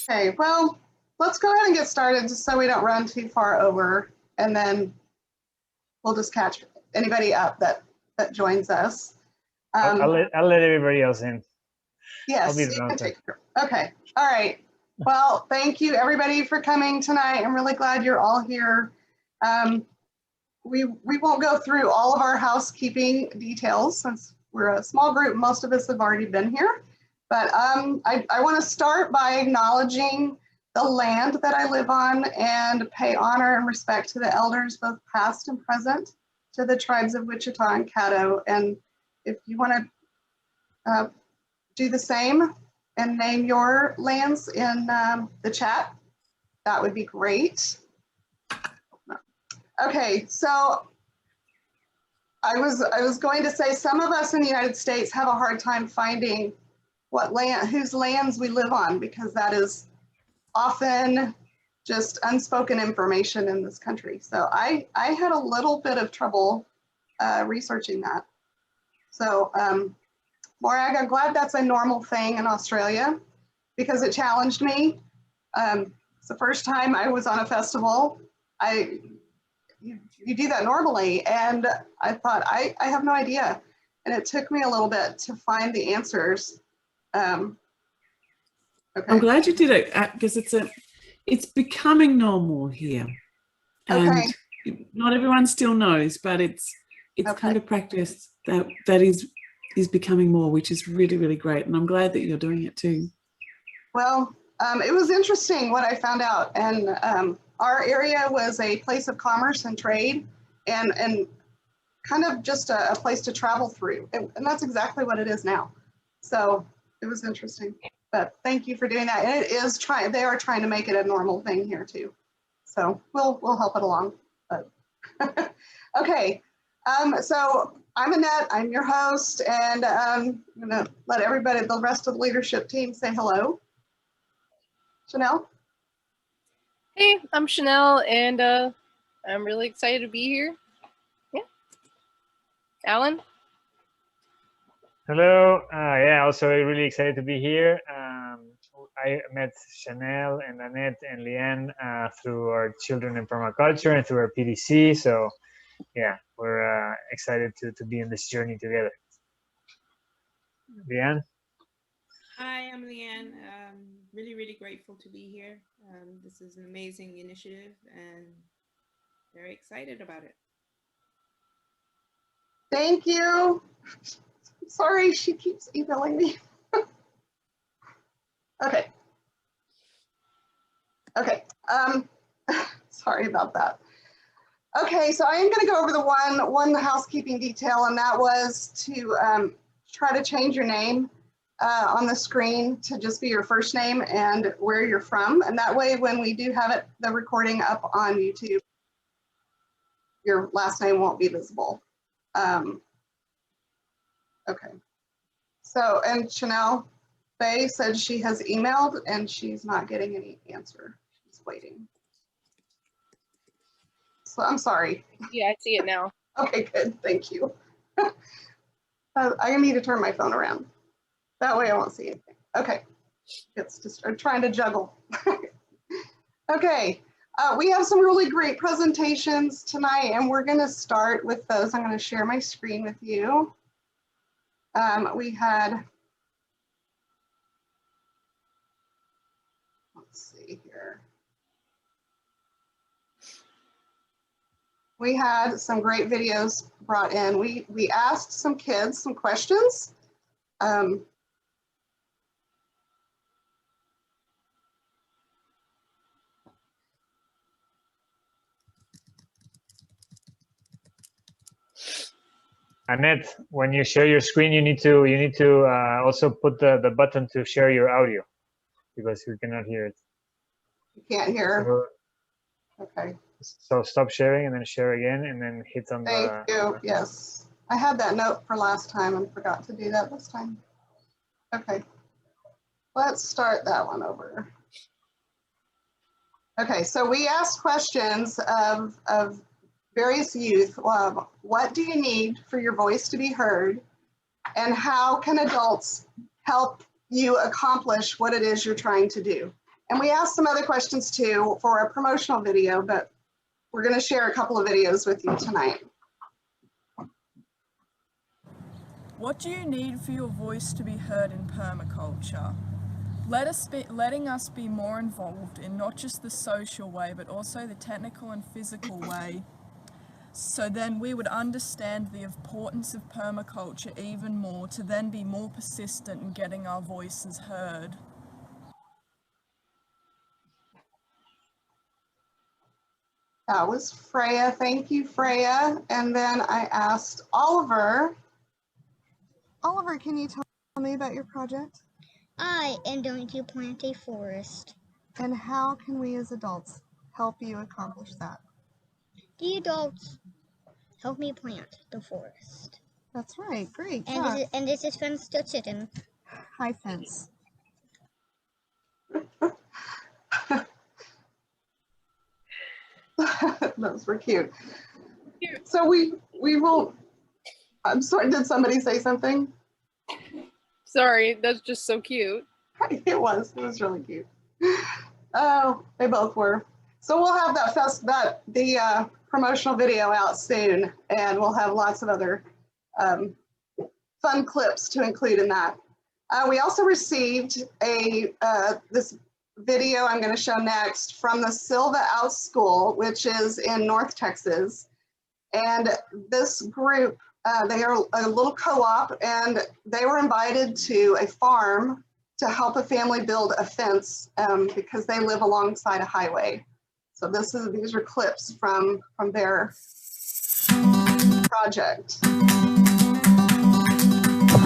Okay, well, let's go ahead and get started just so we don't run too far over, and then we'll just catch anybody up that joins us. I'll let everybody else in. Yes, you can take care. Okay, all right. Well, thank you everybody for coming tonight. I'm really glad you're all here. We won't go through all of our housekeeping details since we're a small group. Most of us have already been here. But I want to start by acknowledging the land that I live on and pay honor and respect to the elders, both past and present, to the tribes of Wichita and Caddo. And if you want to do the same and name your lands in the chat, that would be great. Okay, so I was going to say some of us in the United States have a hard time finding whose lands we live on, because that is often just unspoken information in this country. So I had a little bit of trouble researching that. So Morag, I'm glad that's a normal thing in Australia, because it challenged me. It's the first time I was on a festival. You do that normally, and I thought I have no idea, and it took me a little bit to find the answers. Okay. I'm glad you did it, because it's becoming normal here, and not everyone still knows, but it's kind of practice that is becoming more, which is really, really great, and I'm glad that you're doing it too. Well, it was interesting what I found out, and our area was a place of commerce and trade, and kind of just a place to travel through, and that's exactly what it is now. So it was interesting, but thank you for doing that. And it is they are trying to make it a normal thing here too. So we'll help it along. But okay, so I'm Annette, I'm your host, and I'm gonna let everybody, the rest of the leadership team, say hello. Chanel? Hey, I'm Chanel, and I'm really excited to be here. Yeah. Alan? Hello. Yeah, also really excited to be here. I met Chanel and Annette and Leanne through our Children in Permaculture and through our PDC. So yeah, we're excited to be in this journey together. Leanne? Hi, I'm Leanne. Really, really grateful to be here. This is an amazing initiative and very excited about it. Thank you. Sorry, she keeps emailing me. Okay. Okay. Sorry about that. Okay, so I am going to go over the one housekeeping detail, and that was to try to change your name on the screen to just be your first name and where you're from, and that way when we do have the recording up on YouTube, your last name won't be visible. Okay. So, and Chanel Faye said she has emailed and she's not getting any answer. She's waiting. So I'm sorry. Yeah, I see it now. Okay, good. Thank you. I need to turn my phone around. That way I won't see anything. Okay. It's just, I'm trying to juggle. Okay. We have some really great presentations tonight, and we're going to start with those. I'm going to share my screen with you. We had, let's see here. We had some great videos brought in. We asked some kids some questions. Annette, when you share your screen, you need to also put the button to share your audio, because we cannot hear it. You can't hear. So, okay. So stop sharing and then share again, and then hit on Thank you. Yes, I had that note for last time and forgot to do that this time. Okay, let's start that one over. Okay, so we asked questions of various youth. What do you need for your voice to be heard? And how can adults help you accomplish what it is you're trying to do? And we asked some other questions too for a promotional video, but we're going to share a couple of videos with you tonight. What do you need for your voice to be heard in permaculture? Letting us be more involved in not just the social way, but also the technical and physical way. So then we would understand the importance of permaculture even more, to then be more persistent in getting our voices heard. That was Freya. Thank you, Freya. And then I asked Oliver. Oliver, can you tell me about your project? I am going to plant a forest. And how can we as adults help you accomplish that? The adults help me plant the forest. That's right. Great. And this is Fence to sit in. Hi, Fence. Those were cute. So we will, I'm sorry, did somebody say something? Sorry, that's just so cute. It was really cute. Oh, they both were. So we'll have the promotional video out soon, and we'll have lots of other fun clips to include in that. We also received this video I'm going to show next from the Silva Out School, which is in North Texas. And this group, they are a little co-op, and they were invited to a farm to help a family build a fence because they live alongside a highway. So these are clips from their project.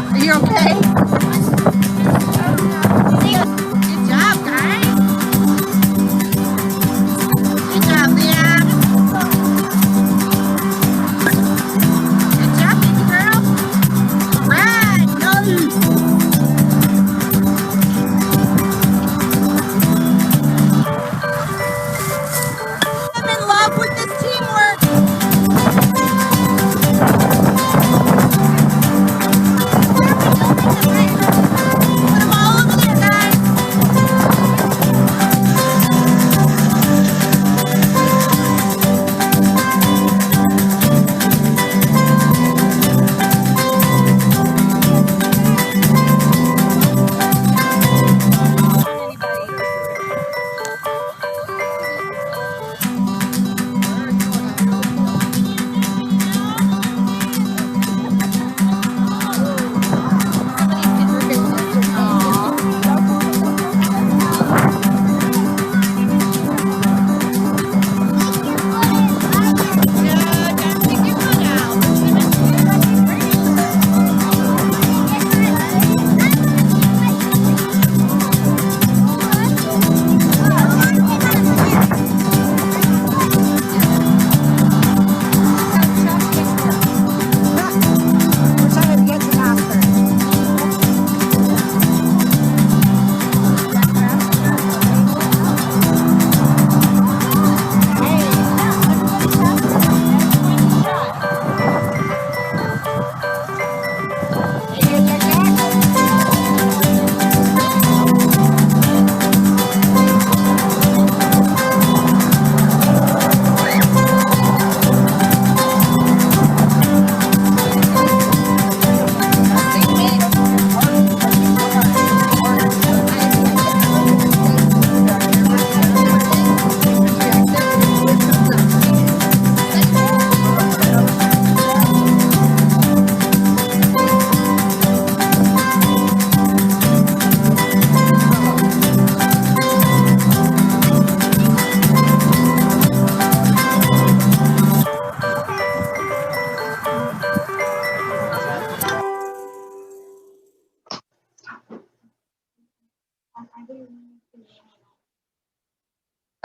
Are you okay? Good job, guys. Good job, Leah. Good job, baby girl. All right, go. I'm in love with this teamwork. Put them all over there, guys.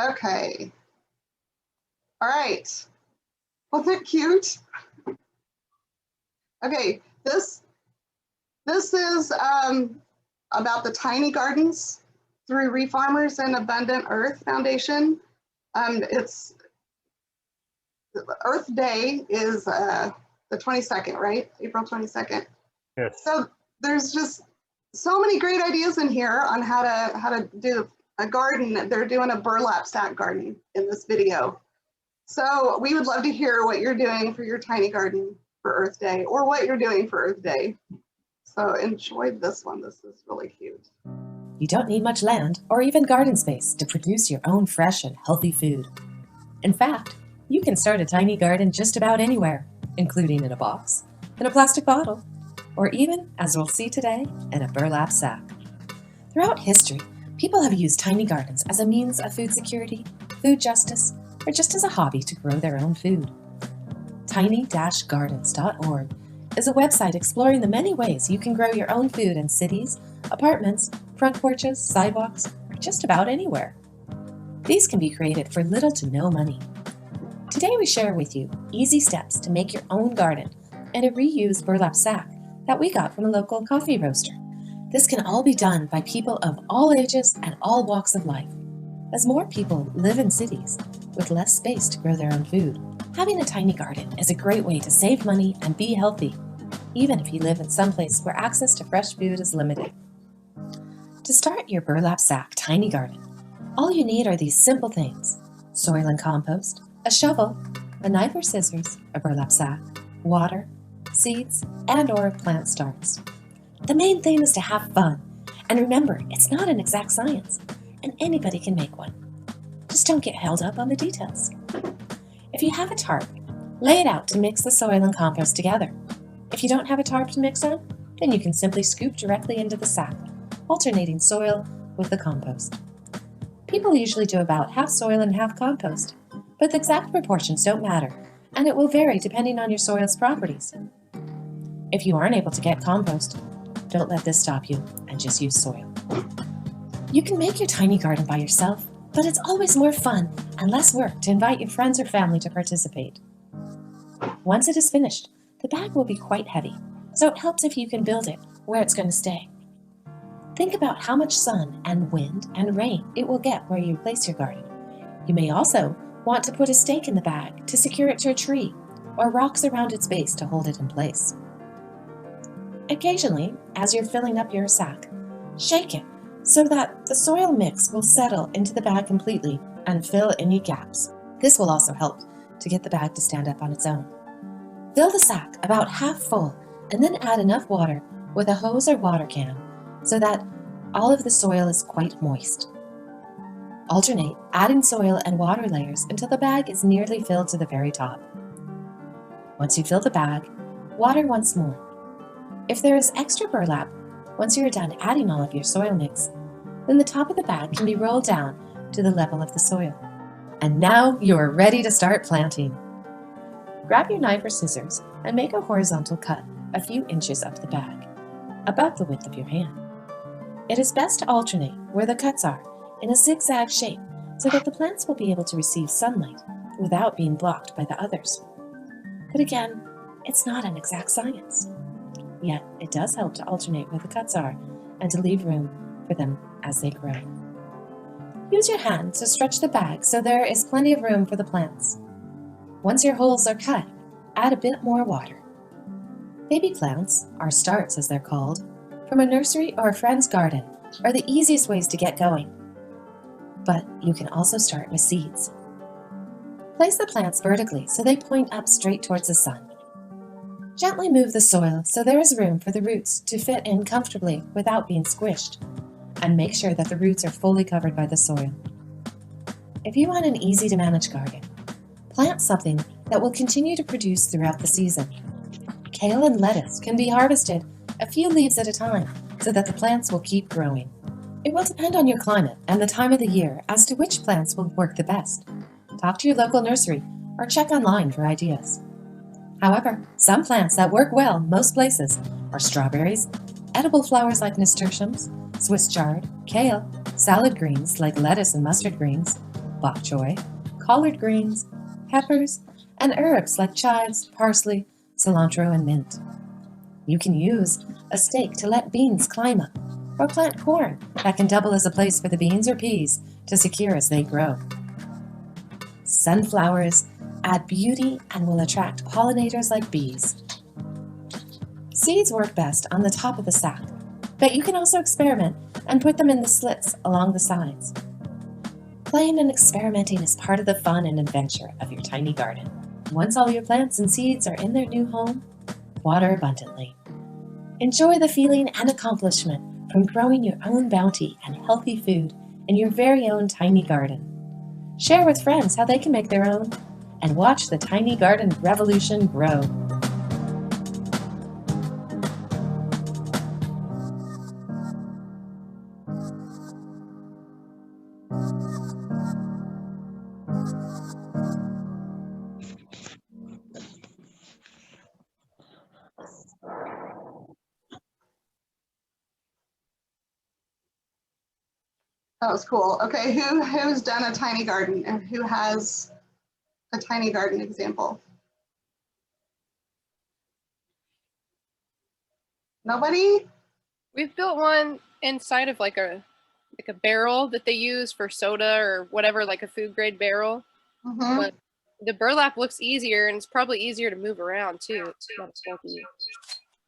Okay. All right. Wasn't it cute? Okay, this is about the tiny gardens through Refarmers and Abundant Earth Foundation. It's Earth Day is the 22nd, right? April 22nd. Yes. So there's just so many great ideas in here on how to do a garden. They're doing a burlap sack garden in this video. So we would love to hear what you're doing for your tiny garden for Earth Day, or what you're doing for Earth Day. So enjoy this one. This is really cute. You don't need much land or even garden space to produce your own fresh and healthy food. In fact, you can start a tiny garden just about anywhere, including in a box, in a plastic bottle, or even, as we'll see today, in a burlap sack. Throughout history, people have used tiny gardens as a means of food security, food justice, or just as a hobby to grow their own food. Tiny-gardens.org is a website exploring the many ways you can grow your own food in cities, apartments, front porches, sidewalks, or just about anywhere. These can be created for little to no money. Today we share with you easy steps to make your own garden in a reused burlap sack that we got from a local coffee roaster. This can all be done by people of all ages and all walks of life. As more people live in cities with less space to grow their own food, having a tiny garden is a great way to save money and be healthy, even if you live in some place where access to fresh food is limited. To start your burlap sack tiny garden, all you need are these simple things: soil and compost, a shovel, a knife or scissors, a burlap sack, water, seeds, and/or plant starts. The main thing is to have fun, and remember, it's not an exact science, and anybody can make one. Just don't get held up on the details. If you have a tarp, lay it out to mix the soil and compost together. If you don't have a tarp to mix on, then you can simply scoop directly into the sack, alternating soil with the compost. People usually do about half soil and half compost, but the exact proportions don't matter, and it will vary depending on your soil's properties. If you aren't able to get compost, don't let this stop you and just use soil. You can make your tiny garden by yourself, but it's always more fun and less work to invite your friends or family to participate. Once it is finished, the bag will be quite heavy, so it helps if you can build it where it's going to stay. Think about how much sun and wind and rain it will get where you place your garden. You may also want to put a stake in the bag to secure it to a tree, or rocks around its base to hold it in place. Occasionally, as you're filling up your sack, shake it so that the soil mix will settle into the bag completely and fill any gaps. This will also help to get the bag to stand up on its own. Fill the sack about half full and then add enough water with a hose or water can so that all of the soil is quite moist. Alternate adding soil and water layers until the bag is nearly filled to the very top. Once you fill the bag, water once more. If there is extra burlap, once you are done adding all of your soil mix, then the top of the bag can be rolled down to the level of the soil. And now you are ready to start planting. Grab your knife or scissors and make a horizontal cut a few inches up the bag, about the width of your hand. It is best to alternate where the cuts are in a zigzag shape so that the plants will be able to receive sunlight without being blocked by the others. But again, it's not an exact science. Yet it does help to alternate where the cuts are and to leave room for them as they grow. Use your hand to stretch the bag so there is plenty of room for the plants. Once your holes are cut, add a bit more water. Baby plants, or starts as they're called, from a nursery or a friend's garden are the easiest ways to get going. But you can also start with seeds. Place the plants vertically so they point up straight towards the sun. Gently move the soil so there is room for the roots to fit in comfortably without being squished, and make sure that the roots are fully covered by the soil. If you want an easy-to-manage garden, plant something that will continue to produce throughout the season. Kale and lettuce can be harvested a few leaves at a time so that the plants will keep growing. It will depend on your climate and the time of the year as to which plants will work the best. Talk to your local nursery or check online for ideas. However, some plants that work well most places are strawberries, edible flowers like nasturtiums, Swiss chard, kale, salad greens like lettuce and mustard greens, bok choy, collard greens, peppers, and herbs like chives, parsley, cilantro, and mint. You can use a stake to let beans climb up, or plant corn that can double as a place for the beans or peas to secure as they grow. Sunflowers add beauty and will attract pollinators like bees. Seeds work best on the top of the sack, but you can also experiment and put them in the slits along the sides. Playing and experimenting is part of the fun and adventure of your tiny garden. Once all your plants and seeds are in their new home, water abundantly. Enjoy the feeling and accomplishment from growing your own bounty and healthy food in your very own tiny garden. Share with friends how they can make their own, and watch the tiny garden revolution grow. That was cool. Okay, who's done a tiny garden and who has a tiny garden example? Nobody? We've built one inside of like a barrel that they use for soda or whatever, like a food grade barrel. Mm-hmm. But the burlap looks easier, and it's probably easier to move around too. It's not as bulky.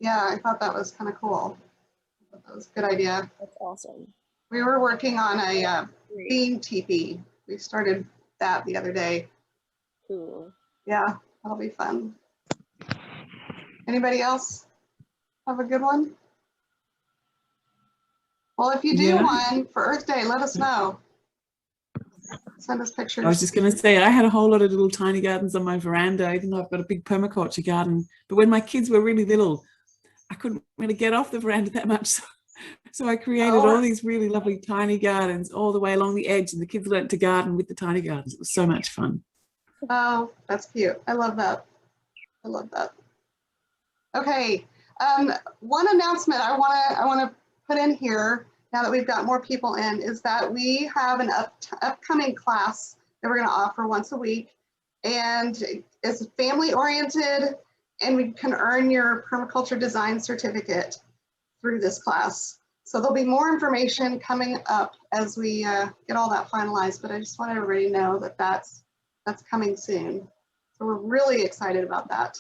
Yeah, I thought that was kind of cool. I thought that was a good idea. That's awesome. We were working on a bean teepee. We started that the other day. Cool. Yeah, that'll be fun. Anybody else have a good one? Well, if you do one for Earth Day, let us know. Send us pictures. I was just going to say, I had a whole lot of little tiny gardens on my veranda, even though I've got a big permaculture garden. But when my kids were really little, I couldn't really get off the veranda that much. So I created all these really lovely tiny gardens all the way along the edge, and the kids learned to garden with the tiny gardens. It was so much fun. Oh, that's cute. I love that. I love that. Okay, one announcement I want to put in here now that we've got more people in is that we have an upcoming class that we're going to offer once a week, and it's family oriented, and we can earn your permaculture design certificate through this class. So there'll be more information coming up as we get all that finalized, but I just want everybody to know that that's coming soon. So we're really excited about that.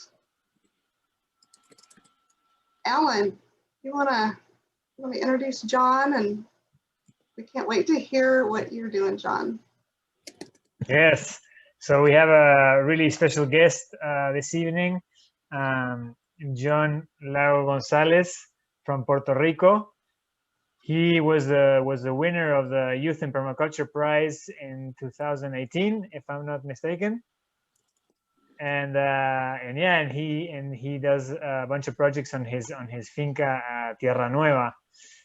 Alan, you want to introduce John? And we can't wait to hear what you're doing, John. Yes, so we have a really special guest this evening, John Gonzalez from Puerto Rico. He was the winner of the Youth in Permaculture Prize in 2018, if I'm not mistaken. And he does a bunch of projects on his finca Tierra Nueva.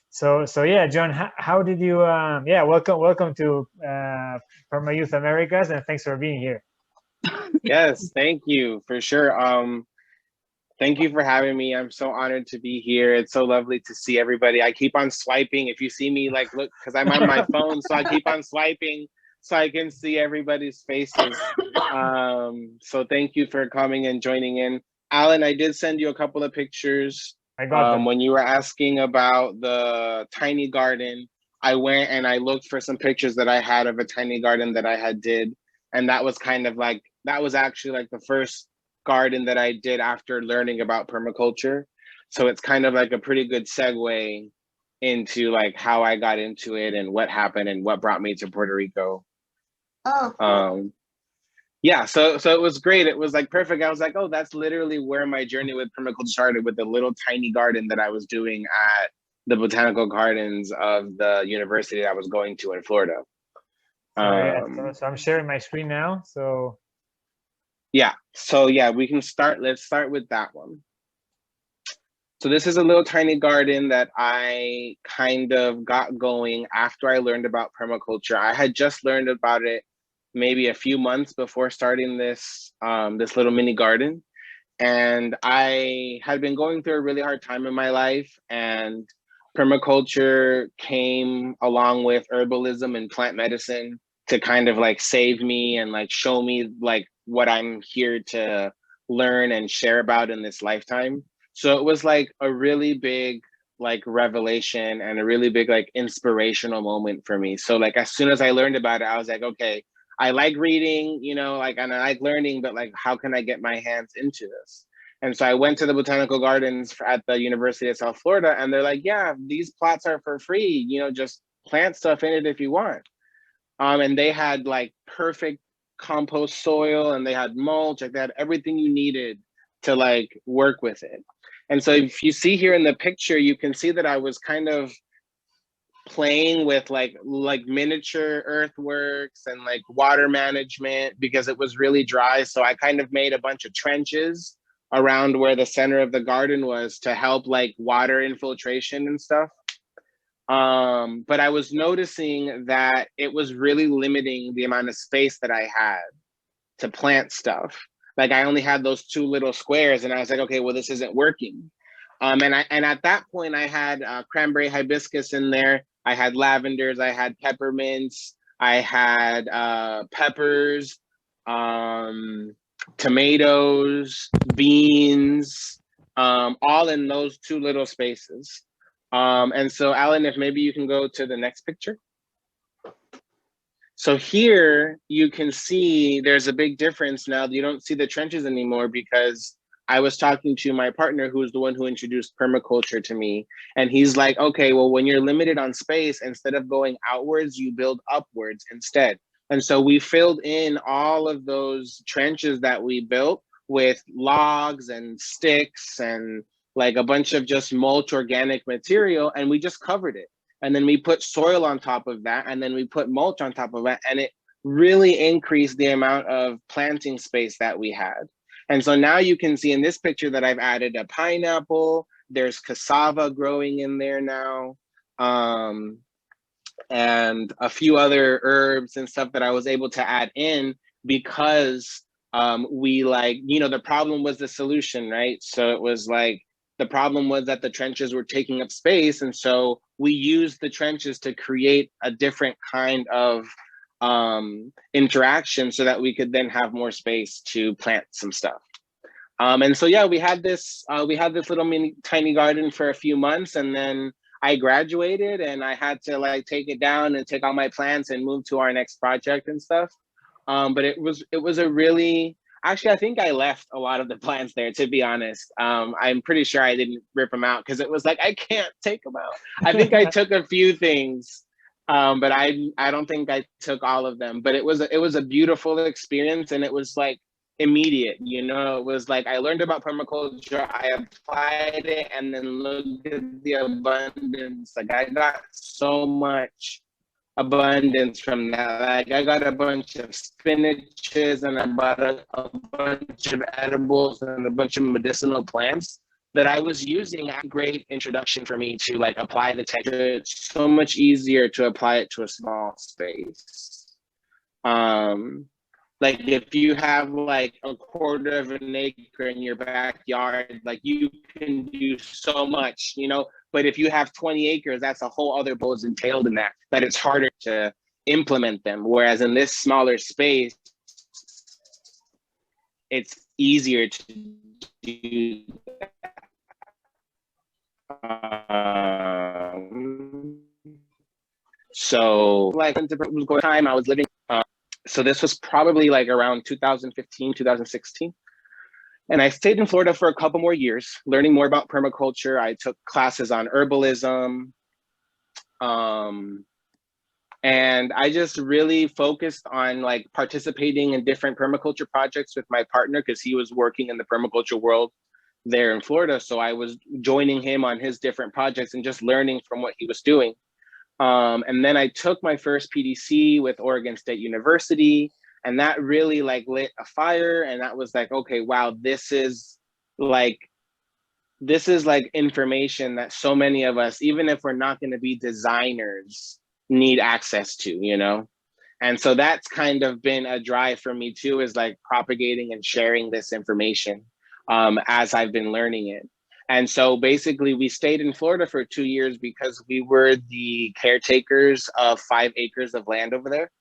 So yeah, John, how did you? Welcome to Perma Youth Americas, and thanks for being here. Yes, thank you for sure. Thank you for having me. I'm so honored to be here. It's so lovely to see everybody. I keep on swiping. If you see me, like, look, because I'm on my phone, so I keep on swiping so I can see everybody's faces. So thank you for coming and joining in. Alan, I did send you a couple of pictures. I got them. When you were asking about the tiny garden, I went and I looked for some pictures that I had of a tiny garden that I had did. And that was kind of like, that was actually like the first garden that I did after learning about permaculture. So it's kind of like a pretty good segue into like how I got into it and what happened and what brought me to Puerto Rico. Oh, cool. Yeah, so it was great. It was like perfect. I was like, oh, that's literally where my journey with permaculture started, with a little tiny garden that I was doing at the botanical gardens of the university I was going to in Florida. So I'm sharing my screen now. So yeah, we can start. Let's start with that one. So this is a little tiny garden that I kind of got going after I learned about permaculture. I had just learned about it maybe a few months before starting this this little mini garden. And I had been going through a really hard time in my life, and permaculture came along with herbalism and plant medicine to kind of like save me and like show me like what I'm here to learn and share about in this lifetime. So it was like a really big like revelation and a really big like inspirational moment for me. So like as soon as I learned about it, I was like, okay, I like reading, you know, like, and I like learning, but like, how can I get my hands into this? And so I went to the botanical gardens at the University of South Florida, and they're like, yeah, these plots are for free, you know, just plant stuff in it if you want. And they had like perfect compost soil, and they had mulch, like they had everything you needed to like work with it. And so if you see here in the picture, you can see that I was kind of playing with like miniature earthworks and like water management because it was really dry. So I kind of made a bunch of trenches around where the center of the garden was to help like water infiltration and stuff. But I was noticing that it was really limiting the amount of space that I had to plant stuff. Like I only had those 2 little squares, and I was like, okay, well, this isn't working. And at that point I had cranberry hibiscus in there. I had lavenders, I had peppermints, I had peppers, tomatoes, beans, all in those 2 little spaces. And so Alan, if maybe you can go to the next picture. So here you can see there's a big difference now. You don't see the trenches anymore because I was talking to my partner, who's the one who introduced permaculture to me. And he's like, okay, well, when you're limited on space, instead of going outwards, you build upwards instead. And so we filled in all of those trenches that we built with logs and sticks and like a bunch of just mulch organic material, and we just covered it. And then we put soil on top of that, and then we put mulch on top of that, and it really increased the amount of planting space that we had. And so now you can see in this picture that I've added a pineapple, there's cassava growing in there now, and a few other herbs and stuff that I was able to add in because we like, the problem was the solution, right? So it was like, the problem was that the trenches were taking up space. And so we used the trenches to create a different kind of interaction so that we could then have more space to plant some stuff. And so, yeah, we had this little tiny garden for a few months, and then I graduated and I had to like take it down and take all my plants and move to our next project and stuff. But it was a really, actually, I think I left a lot of the plants there, to be honest. I'm pretty sure I didn't rip them out because it was like, I can't take them out. I think I took a few things, but I don't think I took all of them. But it was a beautiful experience, and it was like immediate, it was like I learned about permaculture, I applied it, and then look at the abundance. Like I got so much abundance from that. Like I got a bunch of spinaches, and I bought a bunch of edibles and a bunch of medicinal plants that I was using. A great introduction for me to like apply the texture. It's so much easier to apply it to a small space. Like if you have like a quarter of an acre in your backyard, like you can do so much, but if you have 20 acres, that's a whole other buzz entailed in that it's harder to implement them. Whereas in this smaller space, it's easier to do that. So like time I was living, so this was probably like around 2015, 2016. And I stayed in Florida for a couple more years, learning more about permaculture. I took classes on herbalism. And I just really focused on like participating in different permaculture projects with my partner because he was working in the permaculture world there in Florida. So I was joining him on his different projects and just learning from what he was doing. And then I took my first PDC with Oregon State University, and that really like lit a fire. And that was like, okay, wow, this is like information that so many of us, even if we're not going to be designers, need access to, And so that's kind of been a drive for me too, is like propagating and sharing this information as I've been learning it. And so basically we stayed in Florida for 2 years because we were the caretakers of 5 acres of land over there.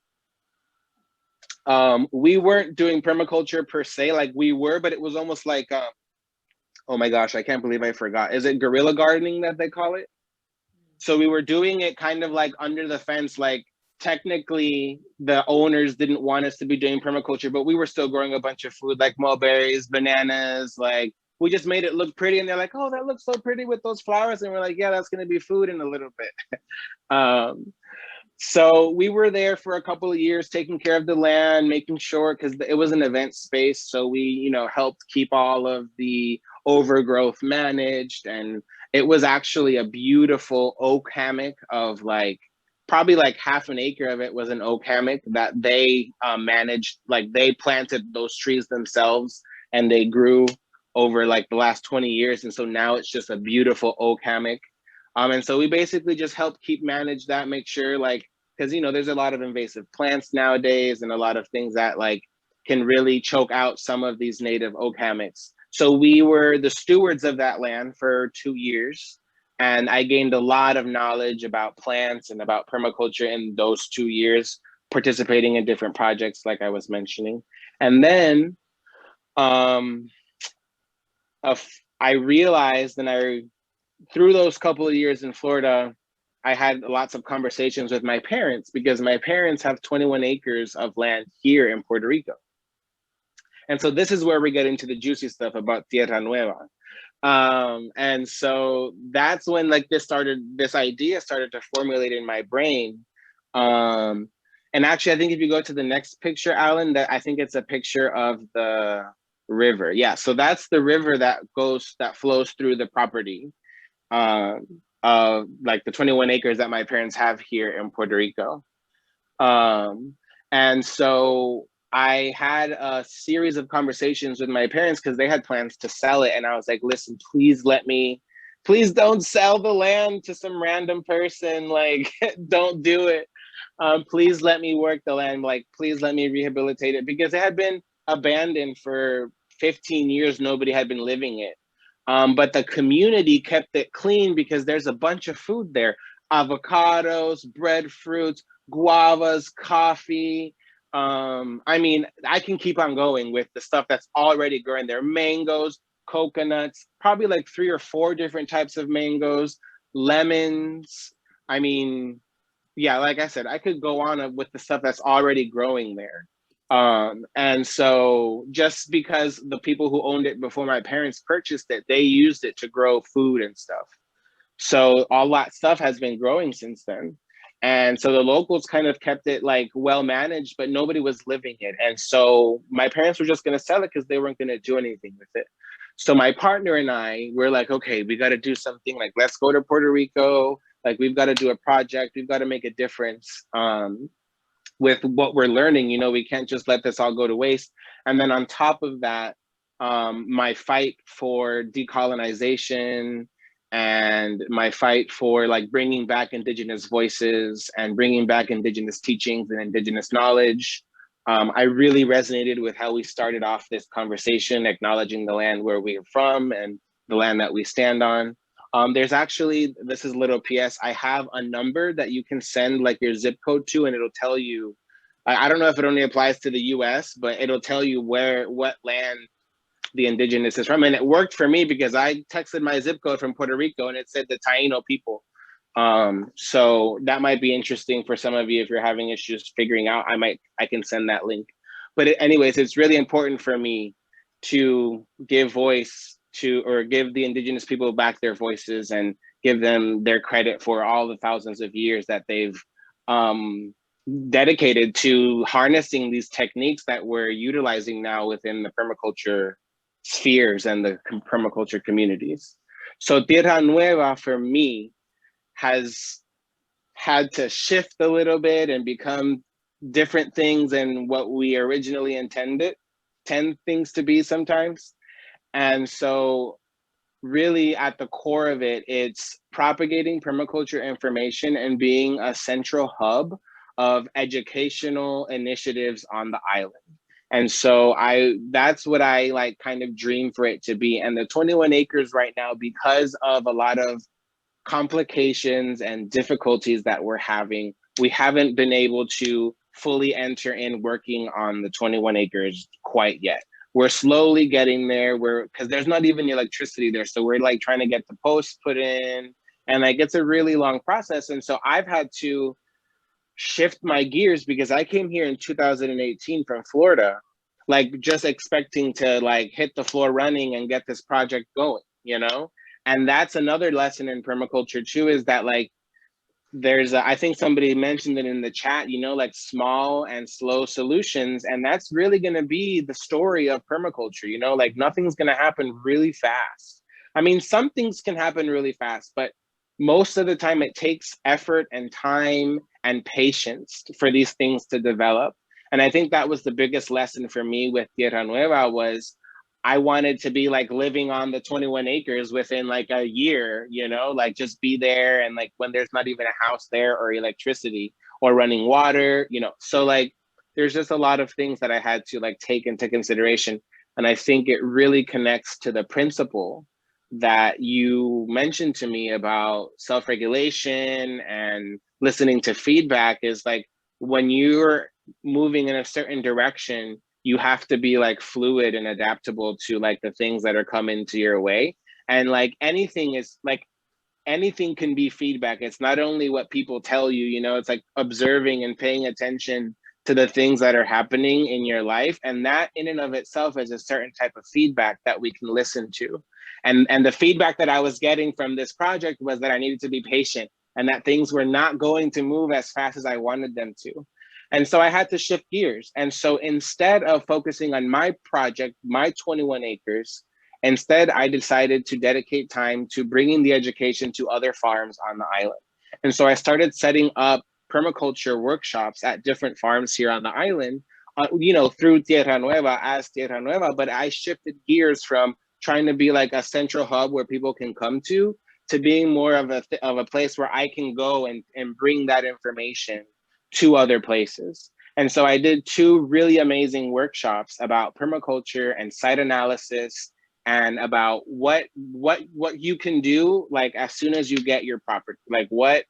We weren't doing permaculture per se, like we were, but it was almost like, oh my gosh, I can't believe I forgot. Is it guerrilla gardening that they call it? So we were doing it kind of like under the fence, like technically the owners didn't want us to be doing permaculture, but we were still growing a bunch of food like mulberries, bananas, like we just made it look pretty. And they're like, oh, that looks so pretty with those flowers. And we're like, yeah, that's going to be food in a little bit. So we were there for a couple of years, taking care of the land, making sure, because it was an event space. So we, you know, helped keep all of the overgrowth managed. And it was actually a beautiful oak hammock of like, probably like half an acre of it was an oak hammock that they managed. Like they planted those trees themselves and they grew over like the last 20 years. And so now it's just a beautiful oak hammock. And so we basically just help keep manage that, make sure like, because, you know, there's a lot of invasive plants nowadays and a lot of things that like can really choke out some of these native oak hammocks. So we were the stewards of that land for 2 years. And I gained a lot of knowledge about plants and about permaculture in those 2 years, participating in different projects like I was mentioning. And then I realized, and through those couple of years in Florida, I had lots of conversations with my parents because my parents have 21 acres of land here in Puerto Rico. And so this is where we get into the juicy stuff about Tierra Nueva. And so that's when like this idea started to formulate in my brain. And actually, I think if you go to the next picture, Alan, I think it's a picture of the river. Yeah, so that's the river that flows through the property. Like the 21 acres that my parents have here in Puerto Rico. And so I had a series of conversations with my parents because they had plans to sell it. And I was like, listen, please don't sell the land to some random person. Like, don't do it. Please let me work the land. Like, please let me rehabilitate it because it had been abandoned for 15 years. Nobody had been living it. But the community kept it clean because there's a bunch of food there. Avocados, breadfruits, guavas, coffee. I mean, I can keep on going with the stuff that's already growing there. Mangoes, coconuts, probably like 3 or 4 different types of mangoes, lemons. I mean, yeah, like I said, I could go on with the stuff that's already growing there. And so just because the people who owned it before my parents purchased it, they used it to grow food and stuff. So all that stuff has been growing since then. And so the locals kind of kept it like well managed, but nobody was living it. And so my parents were just going to sell it because they weren't going to do anything with it. So my partner and I were like, okay, we got to do something, like, let's go to Puerto Rico. Like, we've got to do a project. We've got to make a difference. With what we're learning, you know, we can't just let this all go to waste. And then on top of that, my fight for decolonization and my fight for like bringing back Indigenous voices and bringing back Indigenous teachings and Indigenous knowledge. I really resonated with how we started off this conversation, acknowledging the land where we are from and the land that we stand on. There's actually, this is a little PS, I have a number that you can send like your zip code to, and it'll tell you, I don't know if it only applies to the US, but it'll tell you what land the Indigenous is from. And it worked for me because I texted my zip code from Puerto Rico and it said the Taino people. So that might be interesting for some of you if you're having issues figuring out. I can send that link. But anyways, it's really important for me to give voice to, or give the Indigenous people back their voices and give them their credit for all the thousands of years that they've dedicated to harnessing these techniques that we're utilizing now within the permaculture spheres and the permaculture communities. So Tierra Nueva for me has had to shift a little bit and become different things than what we originally intended things to be sometimes. And so really at the core of it, it's propagating permaculture information and being a central hub of educational initiatives on the island. And so that's what I like kind of dream for it to be. And the 21 acres right now, because of a lot of complications and difficulties that we're having, we haven't been able to fully enter in working on the 21 acres quite yet. We're slowly getting there, because there's not even electricity there. So we're like trying to get the posts put in, and like it's a really long process. And so I've had to shift my gears because I came here in 2018 from Florida, like just expecting to like hit the floor running and get this project going, you know? And that's another lesson in permaculture too, is that like I think somebody mentioned it in the chat, you know, like small and slow solutions. And that's really going to be the story of permaculture, you know, like nothing's going to happen really fast. I mean, some things can happen really fast, but most of the time it takes effort and time and patience for these things to develop. And I think that was the biggest lesson for me with Tierra Nueva was I wanted to be like living on the 21 acres within like a year, you know, like just be there. And like when there's not even a house there or electricity or running water, you know, so like there's just a lot of things that I had to like take into consideration. And I think it really connects to the principle that you mentioned to me about self-regulation and listening to feedback is like when you're moving in a certain direction, you have to be like fluid and adaptable to like the things that are coming to your way. And like anything is like, anything can be feedback. It's not only what people tell you, you know, it's like observing and paying attention to the things that are happening in your life. And that in and of itself is a certain type of feedback that we can listen to. And the feedback that I was getting from this project was that I needed to be patient and that things were not going to move as fast as I wanted them to. And so I had to shift gears. And so instead of focusing on my project, my 21 acres, instead I decided to dedicate time to bringing the education to other farms on the island. And so I started setting up permaculture workshops at different farms here on the island, you know, through Tierra Nueva as Tierra Nueva, but I shifted gears from trying to be like a central hub where people can come to being more of a place where I can go and bring that information to other places. And so I did 2 really amazing workshops about permaculture and site analysis and about what you can do like as soon as you get your property, like what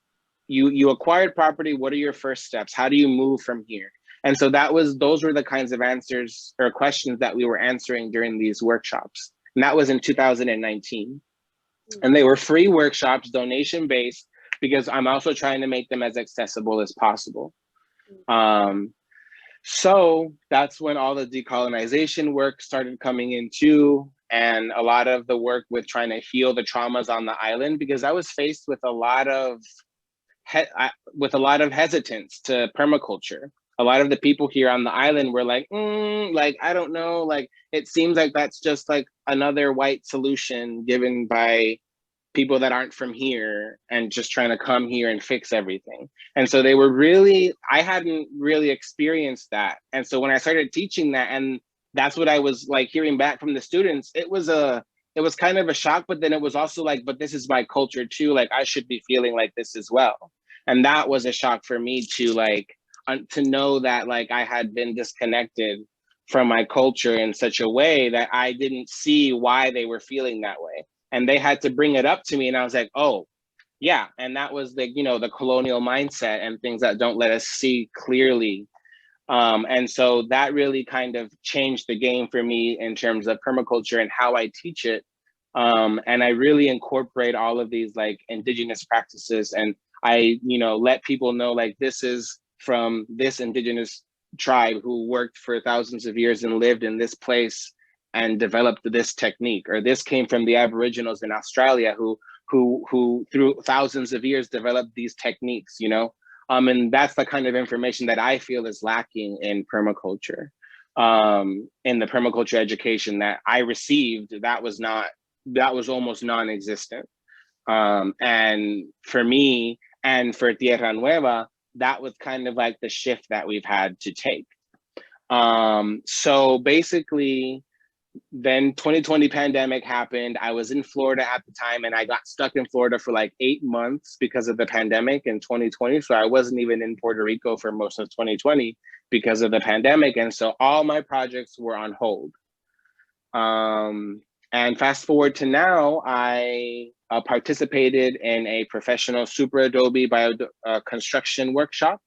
you acquired property, what are your first steps? How do you move from here? And so those were the kinds of answers or questions that we were answering during these workshops. And that was in 2019. And they were free workshops, donation based, because I'm also trying to make them as accessible as possible. So that's when all the decolonization work started coming in too, and a lot of the work with trying to heal the traumas on the island, because I was faced with a lot of hesitance to permaculture. A lot of the people here on the island were like, like, I don't know, like, it seems like that's just like another white solution given by people that aren't from here and just trying to come here and fix everything. And so they were really, I hadn't really experienced that. And so when I started teaching that, and that's what I was like hearing back from the students, it was kind of a shock, but then it was also like, but this is my culture too. Like I should be feeling like this as well. And that was a shock for me to like, to know that like I had been disconnected from my culture in such a way that I didn't see why they were feeling that way. And they had to bring it up to me, and I was like, oh, yeah. And that was the, you know, the colonial mindset and things that don't let us see clearly. And so that really kind of changed the game for me in terms of permaculture and how I teach it. And I really incorporate all of these like indigenous practices, and I, you know, let people know like this is from this indigenous tribe who worked for thousands of years and lived in this place and developed this technique, or this came from the Aboriginals in Australia who through thousands of years developed these techniques, you know? And that's the kind of information that I feel is lacking in permaculture. In the permaculture education that I received, that was almost non-existent. And for me and for Tierra Nueva, that was kind of like the shift that we've had to take. So basically, then 2020 pandemic happened. I was in Florida at the time, and I got stuck in Florida for like 8 months because of the pandemic in 2020. So I wasn't even in Puerto Rico for most of 2020 because of the pandemic. And so all my projects were on hold. And fast forward to now, I participated in a professional super Adobe construction workshop.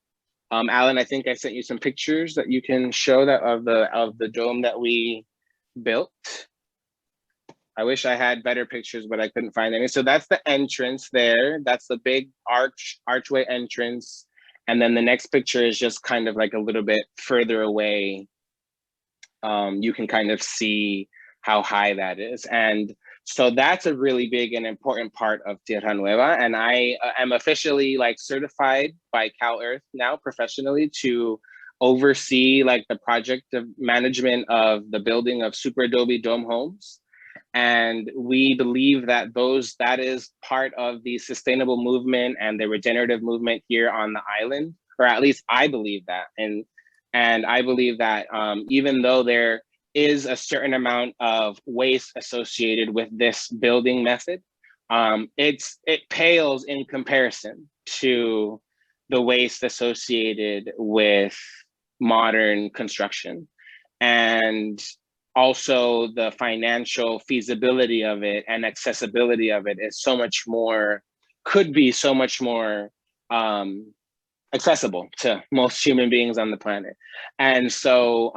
Alan, I think I sent you some pictures that you can show that of the dome that we built. I wish I had better pictures, but I couldn't find any. So that's the entrance there. That's the big archway entrance. And then the next picture is just kind of like a little bit further away. You can kind of see how high that is. And So that's a really big and important part of Tierra Nueva. And I am officially like certified by CalEarth now professionally to oversee like the project of management of the building of super Adobe dome homes. And we believe that that is part of the sustainable movement and the regenerative movement here on the island, or at least I believe that. And I believe that even though there is a certain amount of waste associated with this building method, it pales in comparison to the waste associated with modern construction. And also the financial feasibility of it and accessibility of it is so much more, could be so much more accessible to most human beings on the planet. And so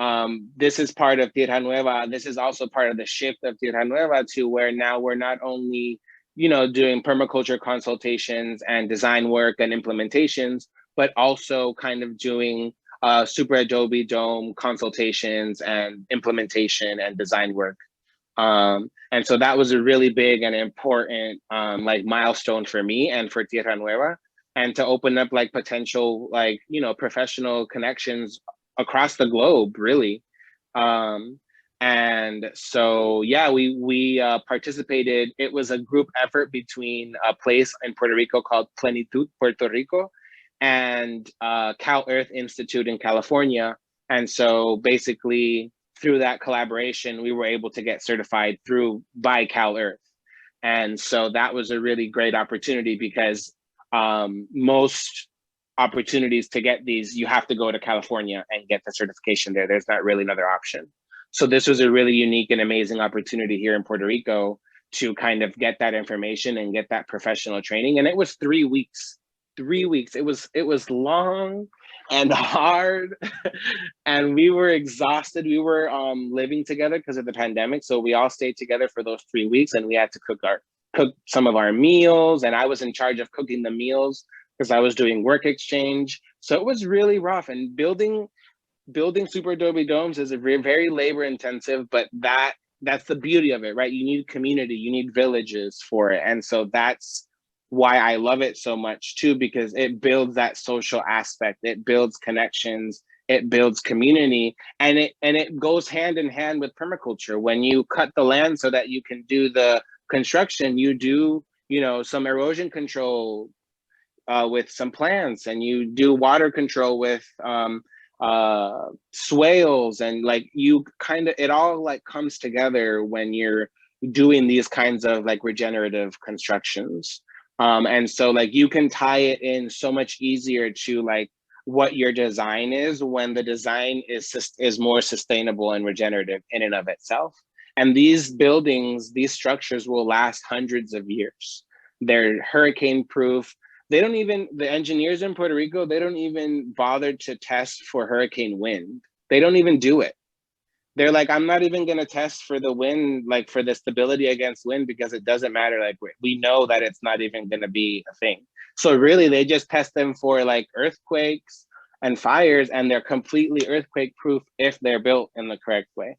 this is part of Tierra Nueva. This is also part of the shift of Tierra Nueva to where now we're not only, you know, doing permaculture consultations and design work and implementations, but also kind of doing super Adobe dome consultations and implementation and design work. And so that was a really big and important like milestone for me and for Tierra Nueva, and to open up like potential, like, you know, professional connections across the globe, really. And so, yeah, we participated. It was a group effort between a place in Puerto Rico called Plenitud, Puerto Rico, and CalEarth Institute in California. And so basically through that collaboration, we were able to get certified by CalEarth. And so that was a really great opportunity because most opportunities to get these, you have to go to California and get the certification there. There's not really another option. So this was a really unique and amazing opportunity here in Puerto Rico to kind of get that information and get that professional training. And it was 3 weeks. 3 weeks. It was long and hard, and we were exhausted. We were living together because of the pandemic, so we all stayed together for those 3 weeks, and we had to cook some of our meals, and I was in charge of cooking the meals because I was doing work exchange. So it was really rough, and building super Adobe domes is very labor intensive, but that's the beauty of it, right? You need community, you need villages for it, and so that's why I love it so much too, because it builds that social aspect, it builds connections, it builds community, and it goes hand in hand with permaculture. When you cut the land so that you can do the construction, you do, you know, some erosion control with some plants, and you do water control with swales, and like you kind of, it all like comes together when you're doing these kinds of like regenerative constructions. And so like you can tie it in so much easier to like what your design is when the design is more sustainable and regenerative in and of itself. And these buildings, these structures will last hundreds of years. They're hurricane proof. The engineers in Puerto Rico, they don't even bother to test for hurricane wind. They don't even do it. They're like, I'm not even going to test for the wind, like for the stability against wind, because it doesn't matter. Like we know that it's not even going to be a thing. So really they just test them for like earthquakes and fires, and they're completely earthquake proof if they're built in the correct way.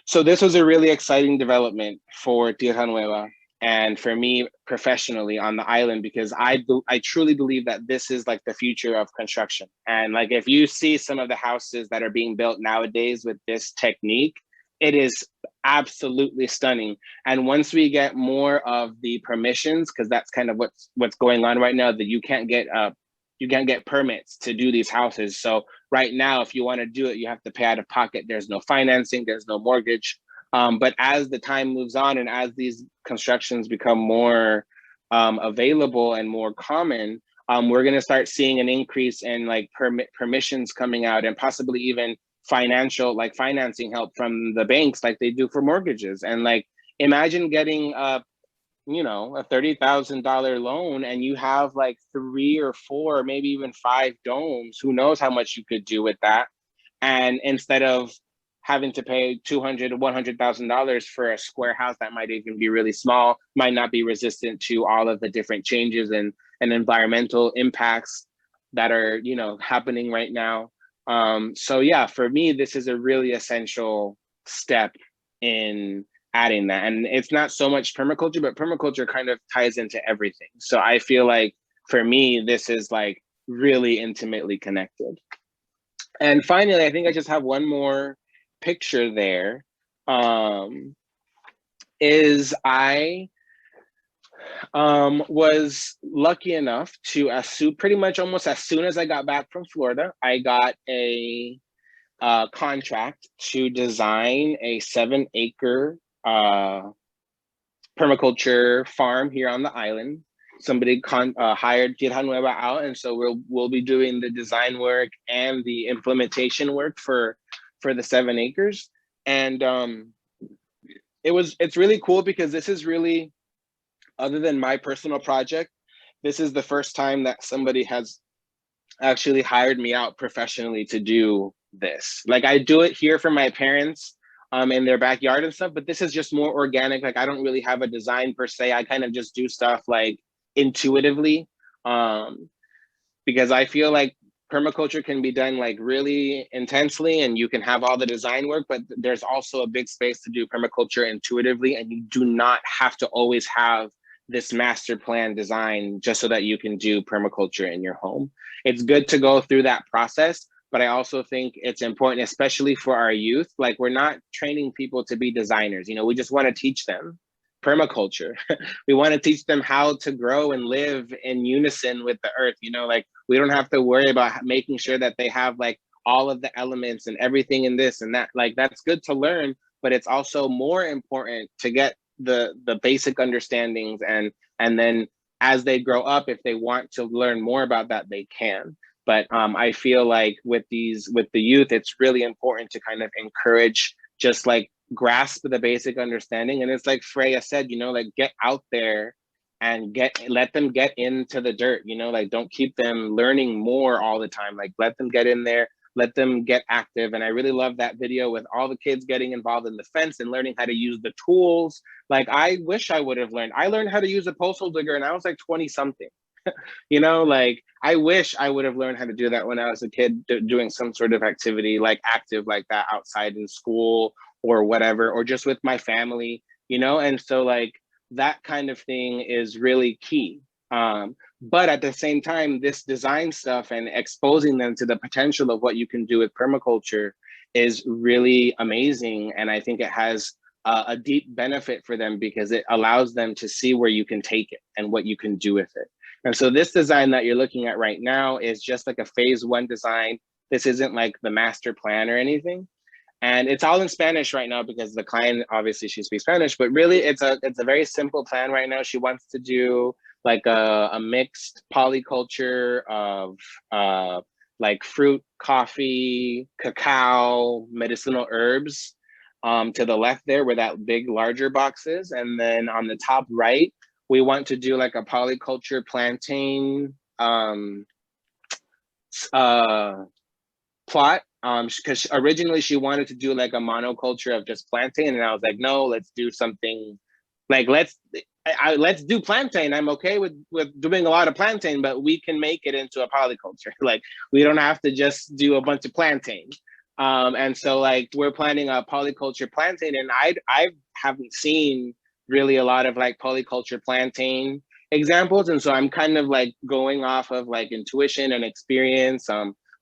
So this was a really exciting development for Tierra Nueva and for me professionally on the island, because I truly believe that this is like the future of construction. And like, if you see some of the houses that are being built nowadays with this technique, it is absolutely stunning. And once we get more of the permissions, because that's kind of what's going on right now, that you can't get permits to do these houses. So right now, if you want to do it, you have to pay out of pocket. There's no financing, there's no mortgage. But as the time moves on and as these constructions become more available and more common, we're going to start seeing an increase in like permissions coming out, and possibly even financing help from the banks like they do for mortgages. And like, imagine getting a $30,000 loan, and you have like 3 or 4, maybe even 5 domes. Who knows how much you could do with that? And instead of having to pay $200,000 to $100,000 for a square house that might even be really small, might not be resistant to all of the different changes and environmental impacts that are, happening right now. So yeah, for me, this is a really essential step in adding that. And it's not so much permaculture, but permaculture kind of ties into everything. So I feel like for me, this is like really intimately connected. And finally, I think I just have one more picture there. Is I was lucky enough to, pretty much almost as soon as I got back from Florida, I got a contract to design a 7-acre permaculture farm here on the island. Somebody hired Tierra Nueva out, and so we'll be doing the design work and the implementation work for the 7 acres. And it's really cool because this is really, other than my personal project, this is the first time that somebody has actually hired me out professionally to do this. Like, I do it here for my parents in their backyard and stuff, but this is just more organic. Like, I don't really have a design per se. I kind of just do stuff like intuitively, because I feel like permaculture can be done like really intensely and you can have all the design work, but there's also a big space to do permaculture intuitively, and you do not have to always have this master plan design just so that you can do permaculture in your home. It's good to go through that process, but I also think it's important, especially for our youth. Like, we're not training people to be designers. You know, we just want to teach them permaculture. We want to teach them how to grow and live in unison with the earth. You know, like, we don't have to worry about making sure that they have like all of the elements and everything in this and that. Like, that's good to learn, but it's also more important to get the basic understandings, and then as they grow up, if they want to learn more about that, they can. But I feel like with the youth, it's really important to kind of encourage, just like grasp the basic understanding. And it's like Freya said, you know, like, get out there and let them get into the dirt, you know, like, don't keep them learning more all the time. Like, let them get in there, let them get active. And I really love that video with all the kids getting involved in the fence and learning how to use the tools. Like, I wish I would have learned. I learned how to use a postal digger and I was like 20 something. You know, like, I wish I would have learned how to do that when I was a kid, doing some sort of activity like active like that outside in school or whatever, or just with my family, you know. And so like, that kind of thing is really key. But at the same time, this design stuff and exposing them to the potential of what you can do with permaculture is really amazing. And I think it has a deep benefit for them because it allows them to see where you can take it and what you can do with it. And so this design that you're looking at right now is just like a phase 1 design. This isn't like the master plan or anything. And it's all in Spanish right now because the client, obviously she speaks Spanish, but really it's a very simple plan right now. She wants to do like a mixed polyculture of like fruit, coffee, cacao, medicinal herbs to the left there where that big larger box is. And then on the top right, we want to do like a polyculture plantain plot, because originally she wanted to do like a monoculture of just plantain, and I was like, no, let's do something like let's do plantain. I'm okay with doing a lot of plantain, but we can make it into a polyculture. Like, we don't have to just do a bunch of plantain. And so like, we're planning a polyculture plantain, and I haven't seen really a lot of like polyculture plantain examples. And so I'm kind of like going off of like intuition and experience,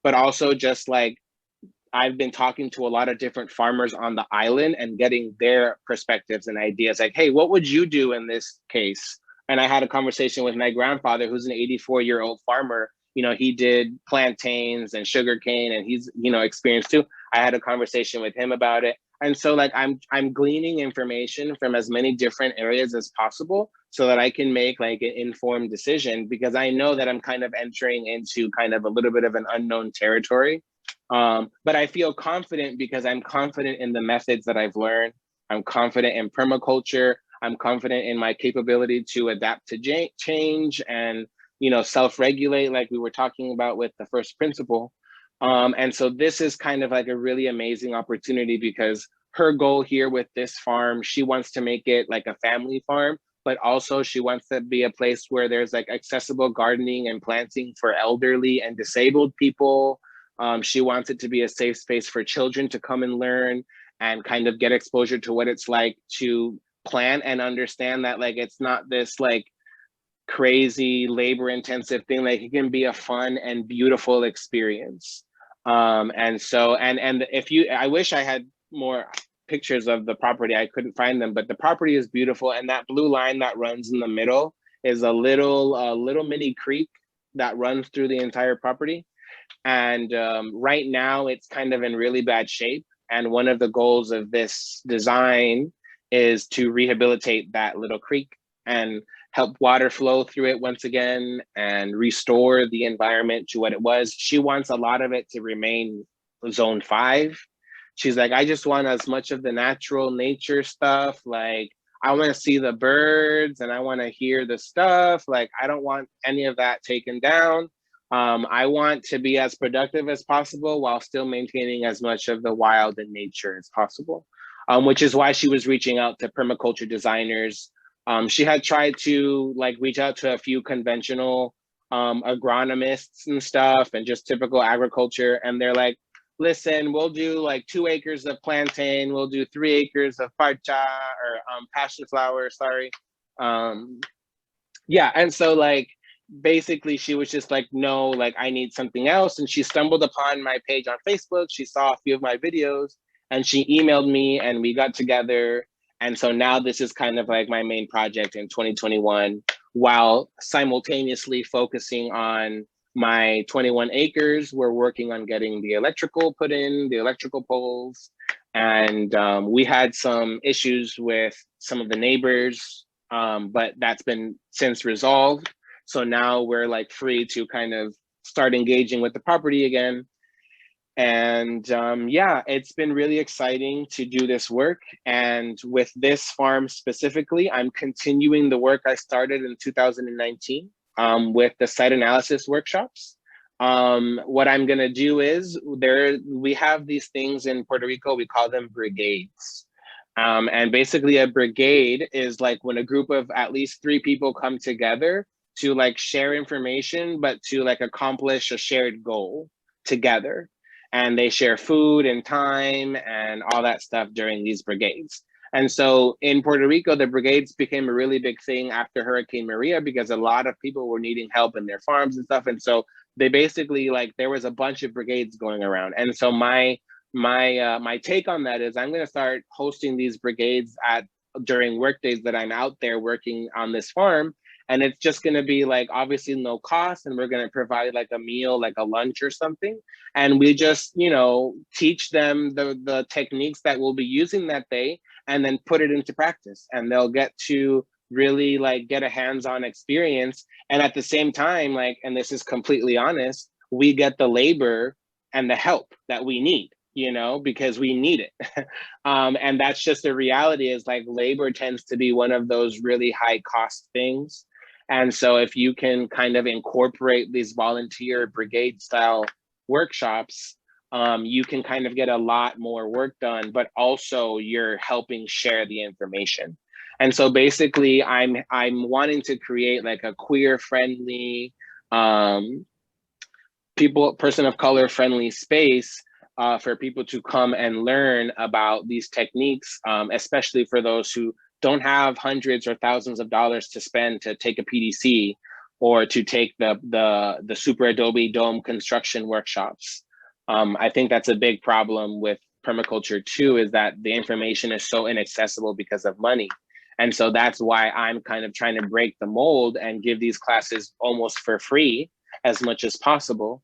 but also just like, I've been talking to a lot of different farmers on the island and getting their perspectives and ideas. Like, hey, what would you do in this case? And I had a conversation with my grandfather, who's an 84-year-old farmer. You know, he did plantains and sugarcane, and he's, you know, experienced too. I had a conversation with him about it. And so like, I'm gleaning information from as many different areas as possible so that I can make like an informed decision, because I know that I'm kind of entering into kind of a little bit of an unknown territory. But I feel confident because I'm confident in the methods that I've learned. I'm confident in permaculture. I'm confident in my capability to adapt to change and, you know, self-regulate, like we were talking about with the first principle. And so this is kind of like a really amazing opportunity, because her goal here with this farm, she wants to make it like a family farm, but also she wants to be a place where there's like accessible gardening and planting for elderly and disabled people. She wants it to be a safe space for children to come and learn. and kind of get exposure to what it's like to plant and understand that like it's not this like crazy labor intensive thing. Like it can be a fun and beautiful experience. And so and if you, I wish I had more pictures of the property. I couldn't find them, but the property is beautiful, and that blue line that runs in the middle is a little mini creek that runs through the entire property. And right now it's kind of in really bad shape, and one of the goals of this design is to rehabilitate that little creek and help water flow through it once again and restore the environment to what it was. She wants a lot of it to remain zone 5. She's like, I just want as much of the natural nature stuff. Like, I want to see the birds and I want to hear the stuff. Like, I don't want any of that taken down. I want to be as productive as possible while still maintaining as much of the wild and nature as possible, which is why she was reaching out to permaculture designers. She had tried to like reach out to a few conventional agronomists and stuff and just typical agriculture. And they're like, listen, we'll do like 2 acres of plantain, we'll do 3 acres of parcha or passion flower, sorry. Yeah, and so like, basically she was just like, no, like I need something else. And she stumbled upon my page on Facebook. She saw a few of my videos and she emailed me and we got together. And so now this is kind of like my main project in 2021, while simultaneously focusing on my 21 acres. We're working on getting the electrical put in, the electrical poles. And we had some issues with some of the neighbors, but that's been since resolved. So now we're like free to kind of start engaging with the property again. And yeah, it's been really exciting to do this work. And with this farm specifically, I'm continuing the work I started in 2019 with the site analysis workshops. What I'm gonna do is, we have these things in Puerto Rico, we call them brigades. And basically a brigade is like when a group of at least 3 people come together to like share information, but to like accomplish a shared goal together. And they share food and time and all that stuff during these brigades. And so in Puerto Rico, the brigades became a really big thing after Hurricane Maria, because a lot of people were needing help in their farms and stuff. And so they basically, like, there was a bunch of brigades going around. And so my take on that is I'm going to start hosting these brigades during work days that I'm out there working on this farm. And it's just going to be like, obviously no cost. And we're going to provide like a meal, like a lunch or something. And we just, you know, teach them the techniques that we'll be using that day and then put it into practice. And they'll get to really like get a hands-on experience. And at the same time, like, and this is completely honest, we get the labor and the help that we need, you know, because we need it. And that's just the reality, is like labor tends to be one of those really high cost things. And so if you can kind of incorporate these volunteer brigade style workshops, you can kind of get a lot more work done, but also you're helping share the information. And so basically I'm wanting to create like a queer friendly, person of color friendly space for people to come and learn about these techniques, especially for those who don't have hundreds or thousands of dollars to spend to take a PDC or to take the Super Adobe Dome construction workshops. I think that's a big problem with permaculture too, is that the information is so inaccessible because of money. And so that's why I'm kind of trying to break the mold and give these classes almost for free as much as possible,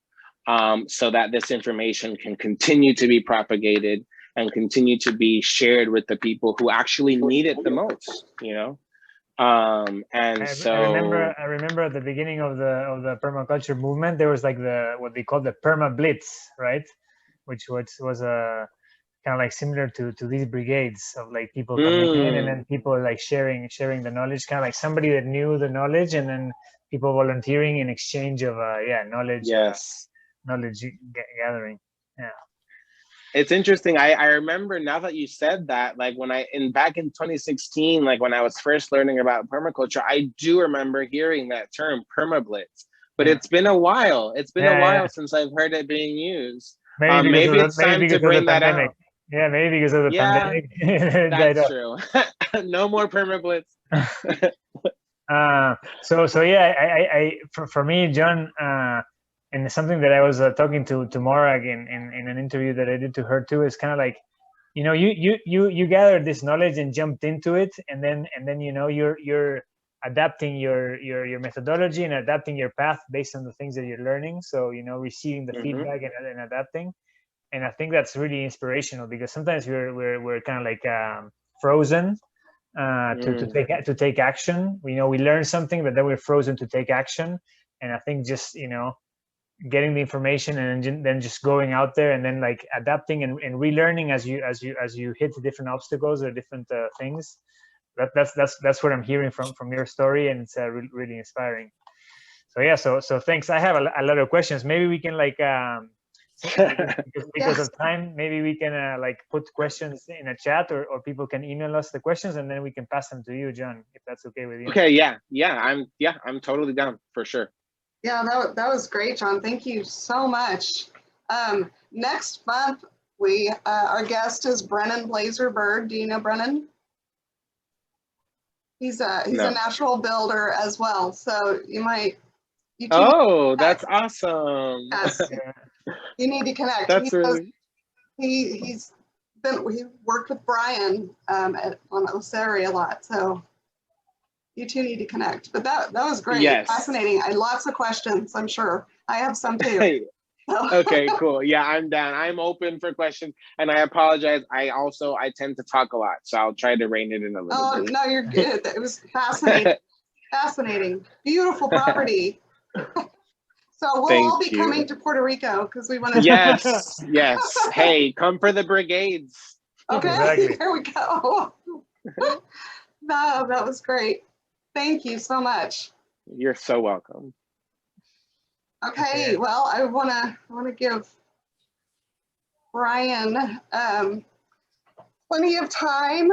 so that this information can continue to be propagated and continue to be shared with the people who actually need it the most, you know? I remember at the beginning of the permaculture movement, there was like what they call the Perma Blitz, right? Which was a kind of like similar to these brigades of like people coming in and then people like sharing the knowledge, kind of like somebody that knew the knowledge and then people volunteering in exchange of knowledge. Yes. Knowledge gathering. Yeah. It's interesting. I remember, now that you said that, like back in 2016, like when I was first learning about permaculture, I do remember hearing that term permablitz, but it's been a while. It's been a while since I've heard it being used. Maybe it's time to bring that out. Yeah, maybe because of the Yeah, pandemic. It died that's off. true. No more Perma Blitz. So yeah, for me, John, and something that I was talking to Mara in an interview that I did to her too, is kind of like, you know, you gathered this knowledge and jumped into it, and then you know you're adapting your methodology and adapting your path based on the things that you're learning. So you know, receiving the feedback and adapting, and I think that's really inspirational, because sometimes we're kind of like frozen to take action. You know, we learn something, but then we're frozen to take action. And I think just, you know, getting the information and then just going out there and then like adapting and relearning as you hit the different obstacles or different things. That's what I'm hearing from your story, and it's really inspiring. So yeah, so thanks. I have a lot of questions. Maybe we can like because of time, maybe we can like put questions in a chat, or people can email us the questions, and then we can pass them to you, John, if that's okay with you. Okay, I'm totally down for sure. Yeah, that was great, John. Thank you so much. Next month, our guest is Brennan Blazer Bird. Do you know Brennan? He's a natural builder as well. So that's awesome. Yes, you need to connect. He worked with Brian on Osiri a lot. So you two need to connect. But that was great. Yes. Fascinating. I had lots of questions, I'm sure. I have some too. Okay, cool. Yeah, I'm down. I'm open for questions. And I apologize. I tend to talk a lot, so I'll try to rein it in a little bit. No, you're good. It was fascinating. Fascinating. Beautiful property. So we'll all be coming to Puerto Rico because we want to. Yes. Hey, come for the brigades. Okay, exactly. There we go. No, that was great. Thank you so much. You're so welcome. Okay, well, I want to give Brian plenty of time.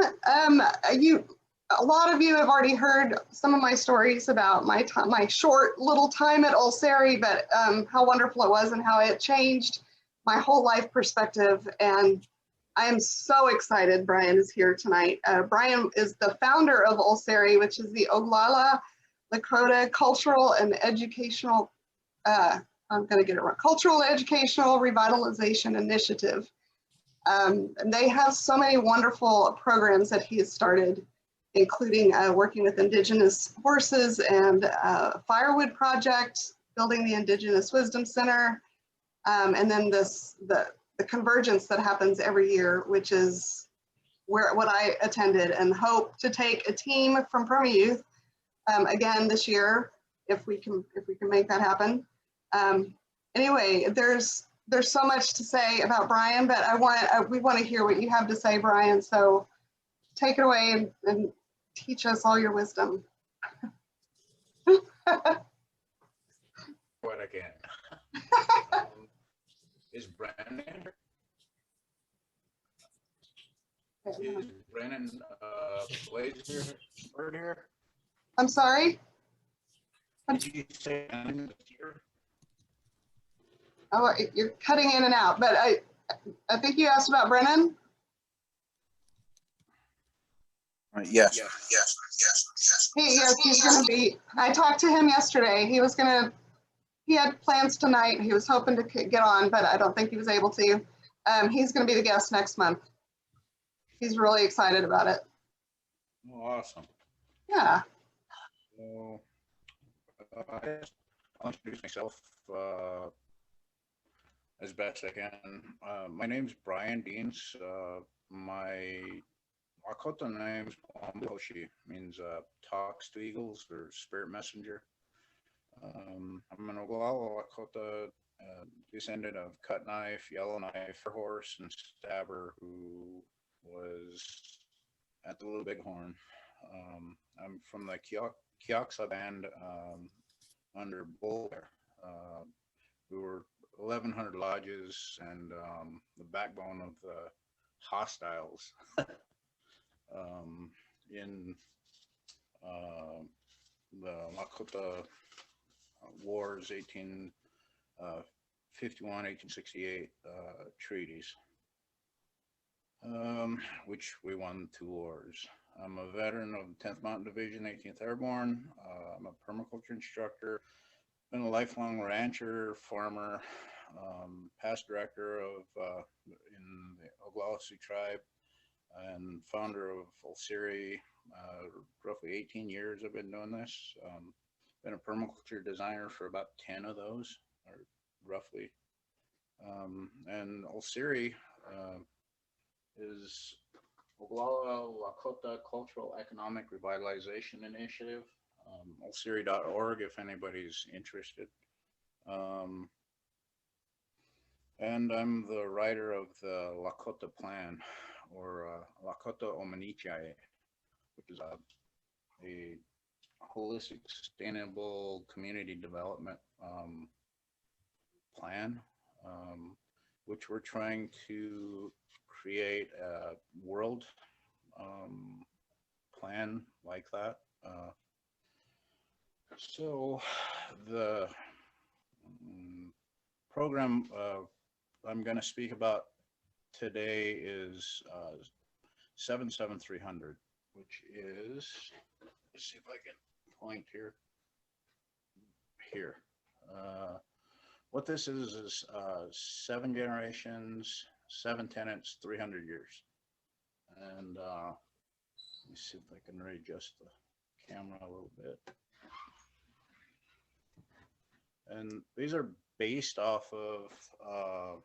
A lot of you have already heard some of my stories about my short little time at Osiri, but how wonderful it was and how it changed my whole life perspective. And I am so excited Brian is here tonight. Brian is the founder of Osiri, which is the Oglala Lakota Cultural and Educational, I'm going to get it wrong, Cultural Educational Revitalization Initiative. And they have so many wonderful programs that he has started, including working with Indigenous horses and Firewood Project, building the Indigenous Wisdom Center, and then the convergence that happens every year, which is what I attended, and hope to take a team from Perma Youth again this year, if we can make that happen. Anyway, there's so much to say about Brian, but we want to hear what you have to say, Brian. So take it away and teach us all your wisdom. What I can. Is Brandon here? Is Brennan Blazer Bird here? I'm sorry? Did you say Brandon was here? Oh, you're cutting in and out, but I think you asked about Brennan? Yes. Yes, he's going to be. I talked to him yesterday. He had plans tonight. He was hoping to get on, but I don't think he was able to. He's going to be the guest next month. He's really excited about it. Oh, awesome. Yeah. Well, I'll introduce myself as best I can. My name's Brian Deans. My Lakota name's Hoshi, means talks to eagles or spirit messenger. I'm an Oglala Lakota, descendant of Cut Knife, Yellowknife, Horse, and Stabber, who was at the Little Bighorn. I'm from the Kiaksa band under Bull Bear. We were 1,100 lodges and the backbone of the hostiles in the Lakota Wars, 1851, 1868 treaties. which we won 2 wars. I'm a veteran of the 10th Mountain Division, 18th Airborne. I'm a permaculture instructor, been a lifelong rancher, farmer, past director of in the Gonzalez tribe, and founder of Ulciri. Roughly 18 years I've been doing this. Been a permaculture designer for about 10 of those, or roughly. And Ulciri is Oglala Lakota Cultural Economic Revitalization Initiative. Ulciri.org if anybody's interested. And I'm the writer of the Lakota Plan, or Lakota Omanichai, which is a holistic, sustainable community development plan, which we're trying to create a world plan like that. So the program I'm going to speak about today is 77300, which is, let's see if I can point here. What this is 7 generations, 7 tenants, 300 years. And let me see if I can readjust the camera a little bit. And these are based off of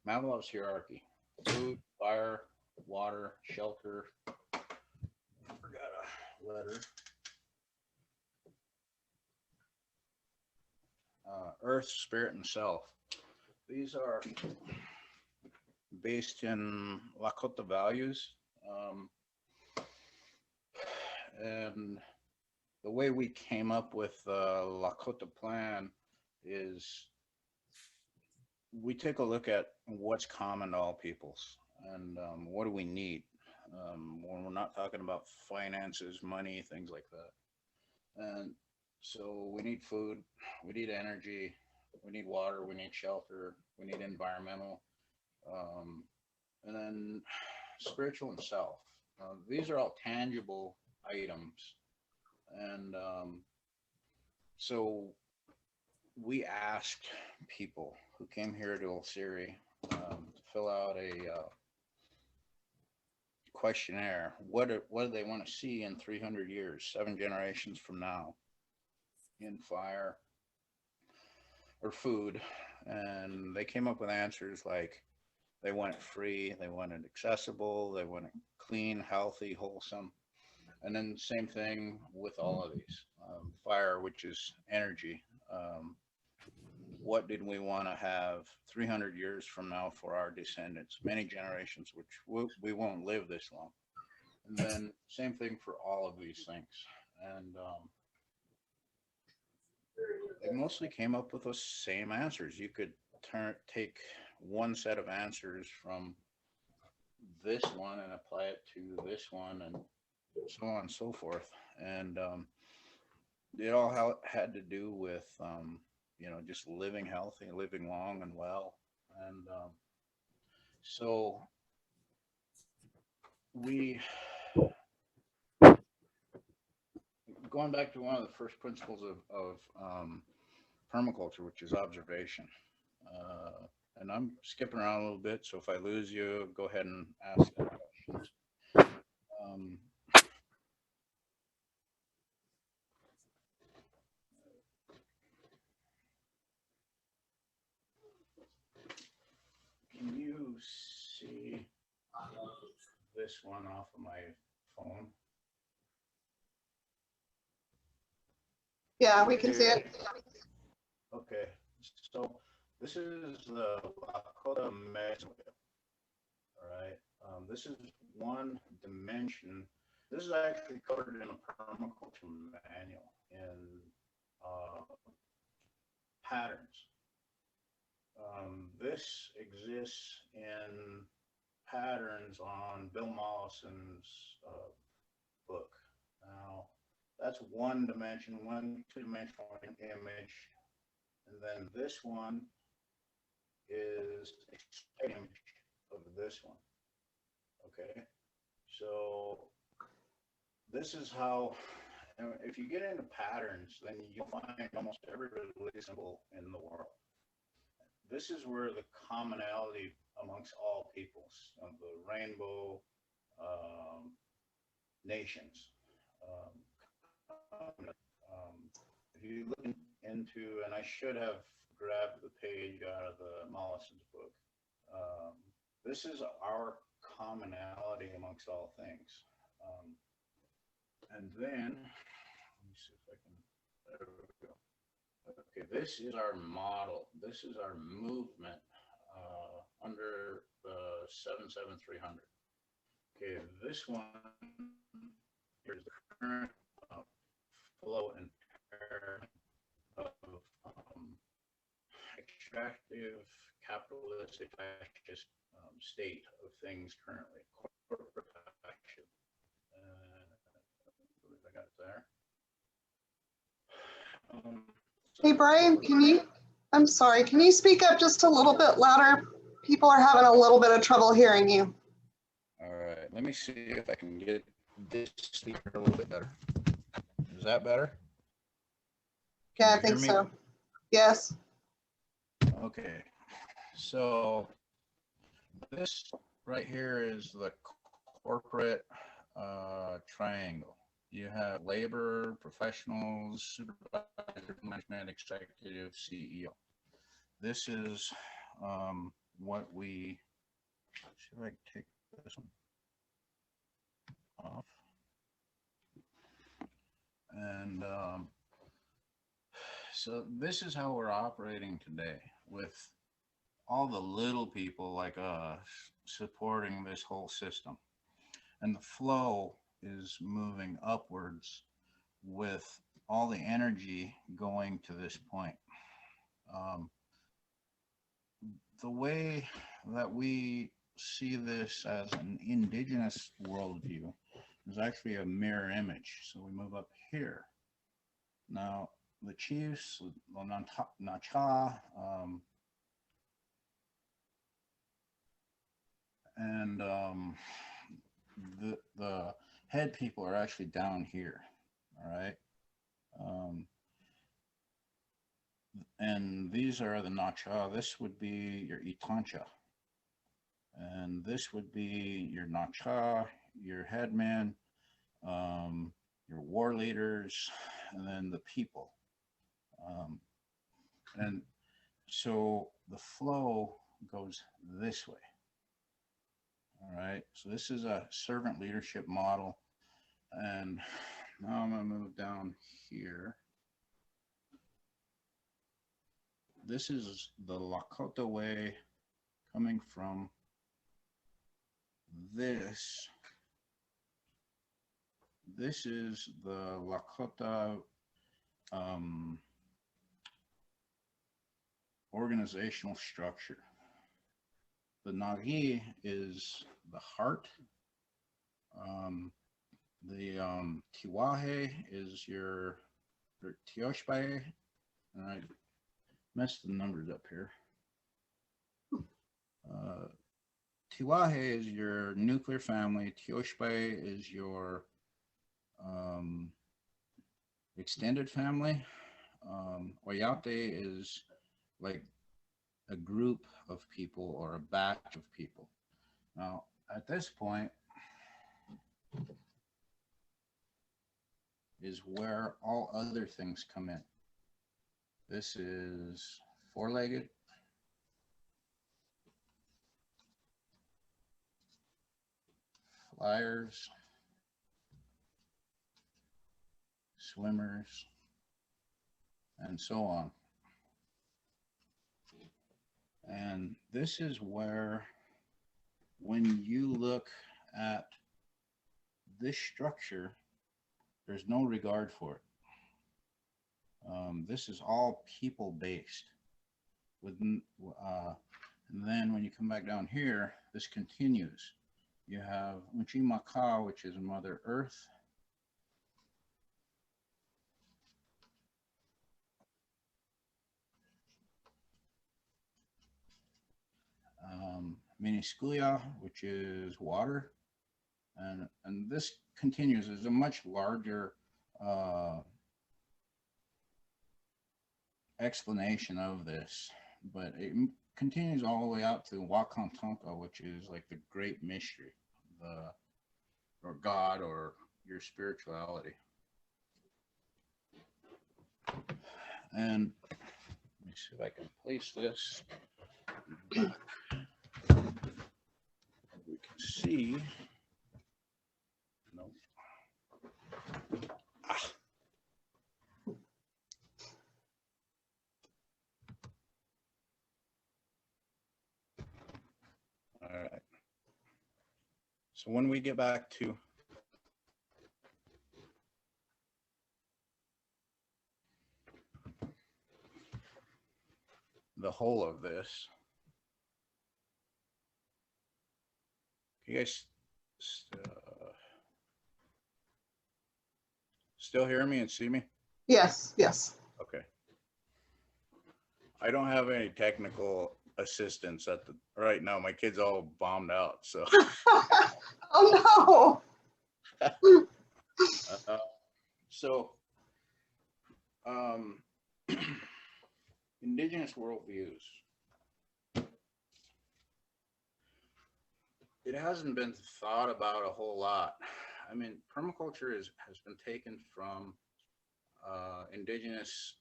Maslow's hierarchy: food, fire, water, shelter. I forgot a letter. Earth, spirit, and self. These are based in Lakota values. And the way we came up with the Lakota plan is we take a look at what's common to all peoples and what do we need when we're not talking about finances, money, things like that. And so we need food, we need energy, we need water, we need shelter, we need environmental, and then spiritual and self. These are all tangible items. And so we asked people who came here to Ulciri to fill out a questionnaire. What do they want to see in 300 years, 7 generations from now, in fire or food? And they came up with answers like they want it free, they want it accessible, they want it clean, healthy, wholesome. And then same thing with all of these. Fire, which is energy. What did we want to have 300 years from now for our descendants, many generations, which we won't live this long. And then same thing for all of these things. And they mostly came up with those same answers. You could take one set of answers from this one and apply it to this one, and so on and so forth. And it all had to do with just living healthy, living long and well. And so we, going back to one of the first principles of permaculture, which is observation. And I'm skipping around a little bit, so if I lose you, go ahead and ask questions. Can you see this one off of my phone? Yeah, we can see it. Okay, so this is the Lakota Mesoil. All right, this is one dimension. This is actually covered in a permaculture manual in patterns. This exists in patterns on Bill Mollison's book. Now, that's one dimension, one two-dimensional image. And then this one is a image of this one. Okay, so this is how, if you get into patterns, then you'll find almost every religious symbol in the world. This is where the commonality amongst all peoples of the rainbow nations. If you look into, and I should have grabbed the page out of the Mollison's book, this is our commonality amongst all things. And then, let me see if I can, there we go. Okay, this is our model. This is our movement under the 77300. Okay, this one, here's the current flow and pair of extractive, capitalistic, fascist state of things currently. Corporate action. I believe I got it there. Hey, Brian, I'm sorry, can you speak up just a little bit louder? People are having a little bit of trouble hearing you. All right, let me see if I can get this speaker a little bit better. Is that better? Yeah, I think so. Yes. Okay, so this right here is the corporate triangle. You have labor, professionals, supervisor, management, executive, CEO. This is what we, should I take this one off? And so this is how we're operating today, with all the little people like us supporting this whole system. And the flow is moving upwards with all the energy going to this point. The way that we see this as an indigenous worldview is actually a mirror image. So we move up here. Now, the chiefs, the Nacha, and the head people are actually down here, all right? And these are the Nacha. This would be your Itancha. And this would be your Nacha, your headman, your war leaders, and then the people. And so the flow goes this way. All right, so this is a servant leadership model. And now I'm gonna move down here. This is the Lakota way coming from this. This is the Lakota organizational structure. The Nagi is the heart. The Tiwahe is your Tioshbae. And I messed the numbers up here. Tiwahe is your nuclear family. Tioshbae is your extended family. Oyate is like a group of people or a batch of people. Now, at this point is where all other things come in. This is four-legged. Flyers. Swimmers. And so on. And this is where, when you look at this structure, there's no regard for it. This is all people-based. And then when you come back down here, this continues. You have Uchimaka, which is Mother Earth. minusculia, which is water. And this continues as a much larger explanation of this, but it continues all the way out to Wakantanka, which is like the great mystery, or God, or your spirituality. And let me see if I can place this back. We can see. No. All right. So when we get back to the whole of this, you guys still hear me and see me? Yes, yes. Okay. I don't have any technical assistance at the right now. My kid's all bombed out, so. Oh no. Indigenous worldviews. It hasn't been thought about a whole lot. I mean, permaculture has been taken from indigenous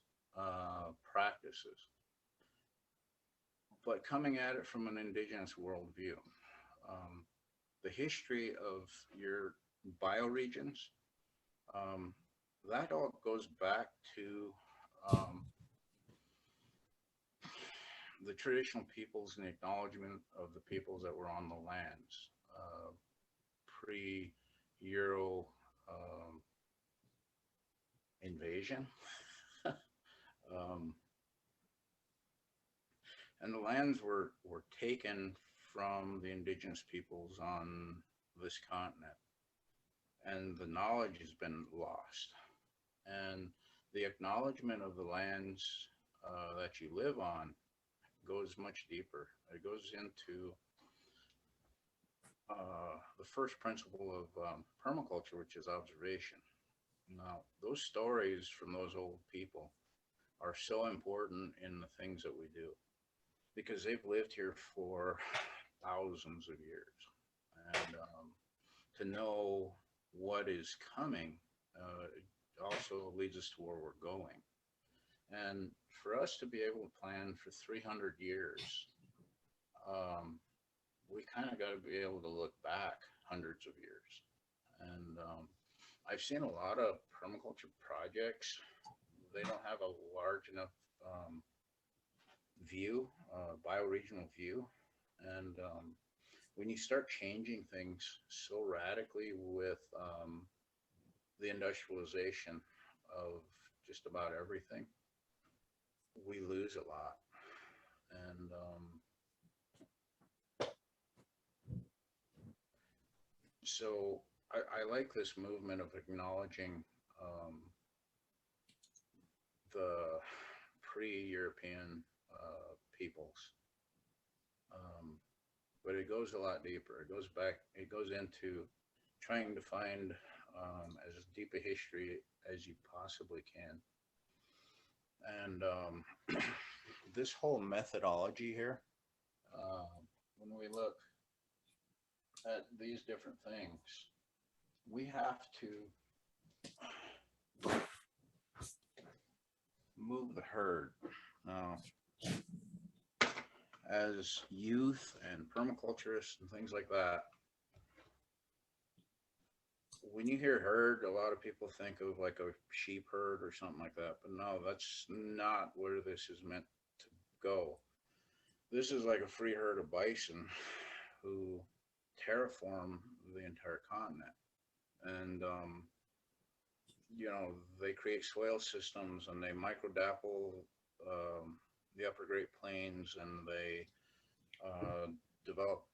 practices, but coming at it from an indigenous worldview. The history of your bioregions, that all goes back to the traditional peoples and the acknowledgement of the peoples that were on the lands pre-Euro invasion. And the lands were taken from the indigenous peoples on this continent, and the knowledge has been lost. And the acknowledgement of the lands that you live on goes much deeper. It goes into the first principle of permaculture, which is observation. Now, those stories from those old people are so important in the things that we do, because they've lived here for thousands of years. And to know what is coming also leads us to where we're going. And for us to be able to plan for 300 years, we kind of got to be able to look back hundreds of years. And I've seen a lot of permaculture projects. They don't have a large enough view, bioregional view. And when you start changing things so radically with the industrialization of just about everything, we lose a lot. And so I like this movement of acknowledging the pre-European peoples, but it goes a lot deeper. It goes back, it goes into trying to find as deep a history as you possibly can. And this whole methodology here, when we look at these different things, we have to move the herd. As youth and permaculturists and things like that, when you hear herd, a lot of people think of like a sheep herd or something like that, but no, that's not where this is meant to go. This is like a free herd of bison who terraform the entire continent. And you know, they create soil systems and they microdapple the upper Great Plains, and they develop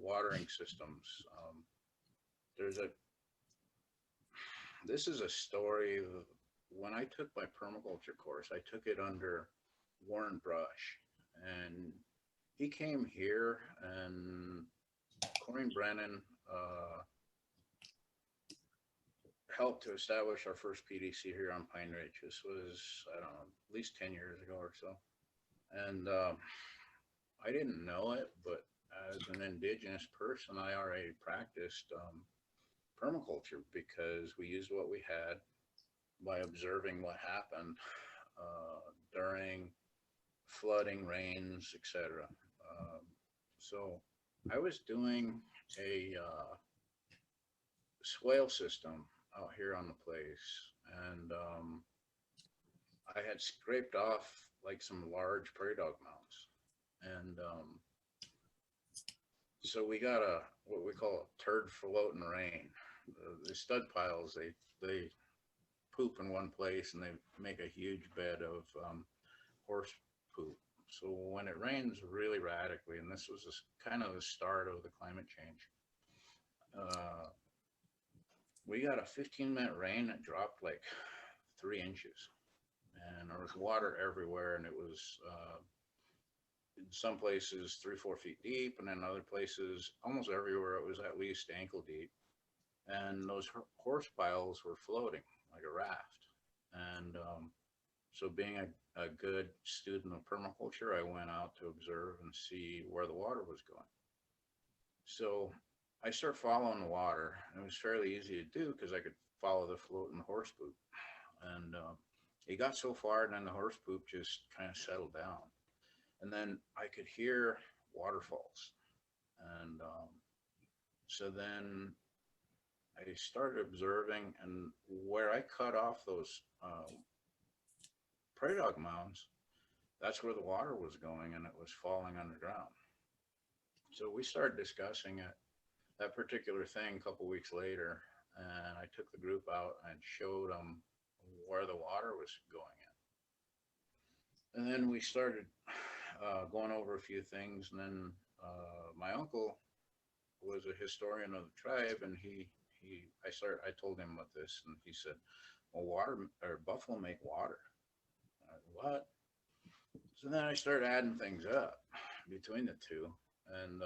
watering systems. This is a story. When I took my permaculture course, I took it under Warren Brush, and he came here, and Corinne Brennan helped to establish our first PDC here on Pine Ridge. This was, I don't know, at least 10 years ago or so. And I didn't know it, but as an indigenous person, I already practiced permaculture because we used what we had by observing what happened during flooding, rains, etc. So I was doing a swale system out here on the place, and I had scraped off like some large prairie dog mounds, and so we got what we call a turd floating rain. The stud piles, they poop in one place and they make a huge bed of horse poop. So when it rains really radically, and this was kind of the start of the climate change, we got a 15-minute rain that dropped like 3 inches, and there was water everywhere, and it was in some places 3-4 feet deep, and in other places, almost everywhere, it was at least ankle deep. And those horse piles were floating like a raft. And so being a good student of permaculture, I went out to observe and see where the water was going. So I started following the water. It was fairly easy to do because I could follow the floating horse poop. And it got so far, and then the horse poop just kind of settled down. And then I could hear waterfalls. And so then I started observing, and where I cut off those prairie dog mounds, that's where the water was going, and it was falling underground. So we started discussing it, that particular thing, a couple weeks later, and I took the group out and showed them where the water was going in. And then we started going over a few things, and then my uncle was a historian of the tribe, and I told him about this, and he said, well, buffalo make water. What? So then I started adding things up between the two, and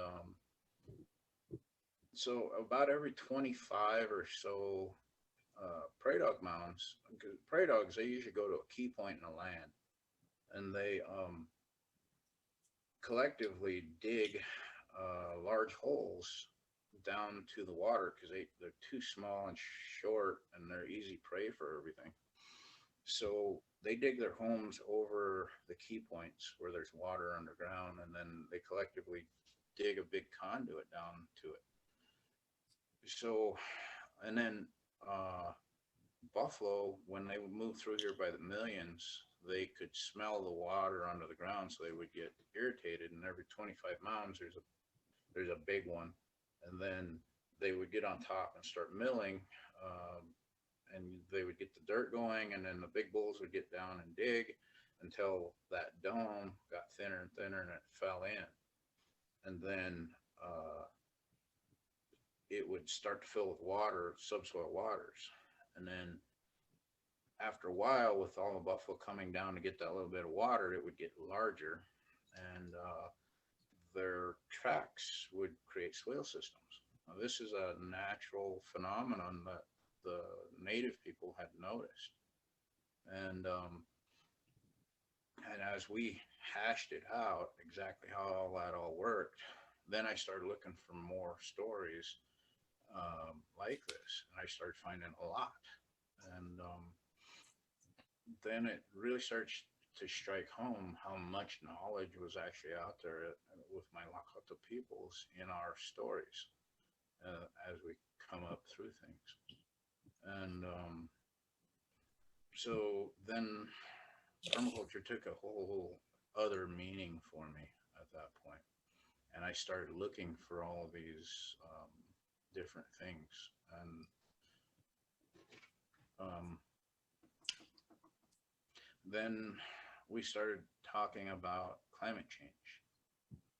so about every 25 or so prairie dog mounds, because prairie dogs, they usually go to a key point in the land, and they collectively dig large holes down to the water because they're too small and short, and they're easy prey for everything. So they dig their homes over the key points where there's water underground, and then they collectively dig a big conduit down to it. So, and then buffalo, when they would move through here by the millions, they could smell the water under the ground, so they would get irritated. And every 25 mounds, there's a big one, and then they would get on top and start milling, and they would get the dirt going, and then the big bulls would get down and dig until that dome got thinner and thinner, and it fell in. And then it would start to fill with water, subsoil waters. And then after a while, with all the buffalo coming down to get that little bit of water, it would get larger, and their tracks would create swale systems. Now, this is a natural phenomenon that the native people had noticed. And as we hashed it out exactly how all that all worked, then I started looking for more stories like this, and I started finding a lot. And then it really started to strike home how much knowledge was actually out there with my Lakota peoples in our stories as we come up through things. And so then permaculture took a whole other meaning for me at that point. And I started looking for all these different things. And then we started talking about climate change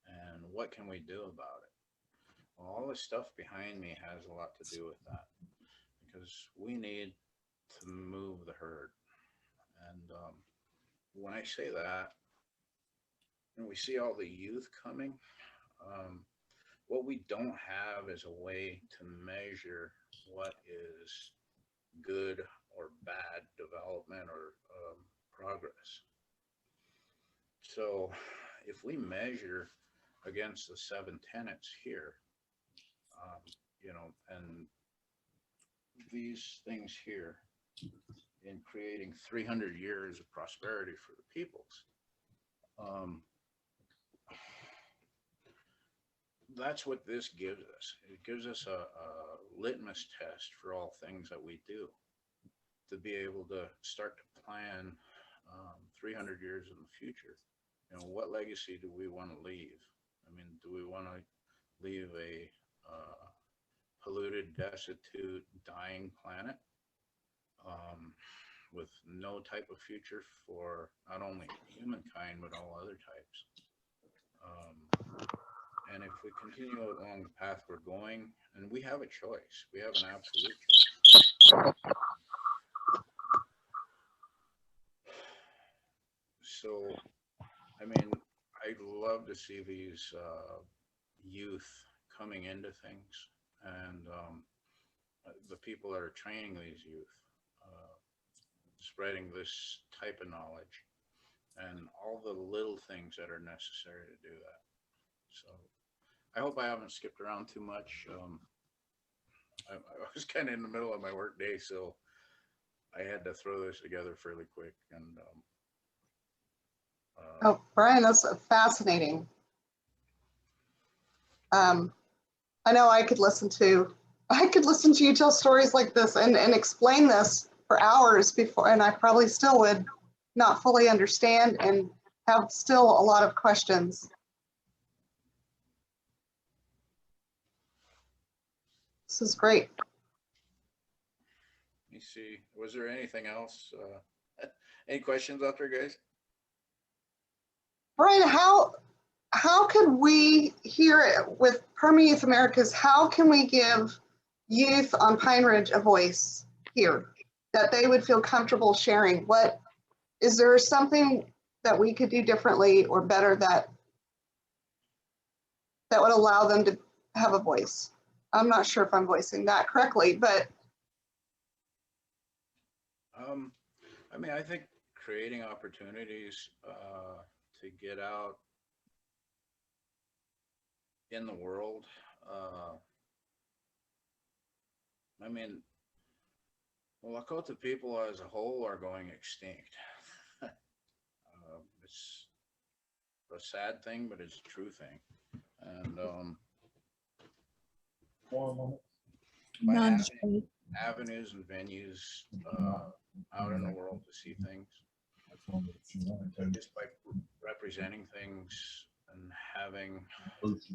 and what can we do about it. Well, all this stuff behind me has a lot to do with that, because we need to move the herd. And when I say that, and we see all the youth coming. What we don't have is a way to measure what is good or bad development or progress. So if we measure against the 7 tenets here, you know, and these things here in creating 300 years of prosperity for the peoples, that's what this gives us. It gives us a litmus test for all things that we do, to be able to start to plan 300 years in the future. You know, what legacy do we want to leave? I mean, do we want to leave a polluted, destitute, dying planet with no type of future for not only humankind, but all other types? And if we continue along the path we're going, and we have a choice, we have an absolute choice. So, I mean, I'd love to see these youth coming into things, and the people that are training these youth, spreading this type of knowledge, and all the little things that are necessary to do that. So I hope I haven't skipped around too much. I was kind of in the middle of my work day, so I had to throw this together fairly quick. And oh, Brian, that's fascinating. I know I could listen to you tell stories like this and explain this for hours before, and I probably still would not fully understand and have still a lot of questions. This is great. Let me see. Was there anything else? Any questions out there, guys? Brian, how could we here with Perma Youth Americas, how can we give youth on Pine Ridge a voice here that they would feel comfortable sharing? What is there something that we could do differently or better that would allow them to have a voice? I'm not sure if I'm voicing that correctly, but I mean, I think creating opportunities to get out in the world. I mean, the Lakota people as a whole are going extinct. It's a sad thing, but it's a true thing. And by having avenues and venues out in the world to see things, just by representing things and having folks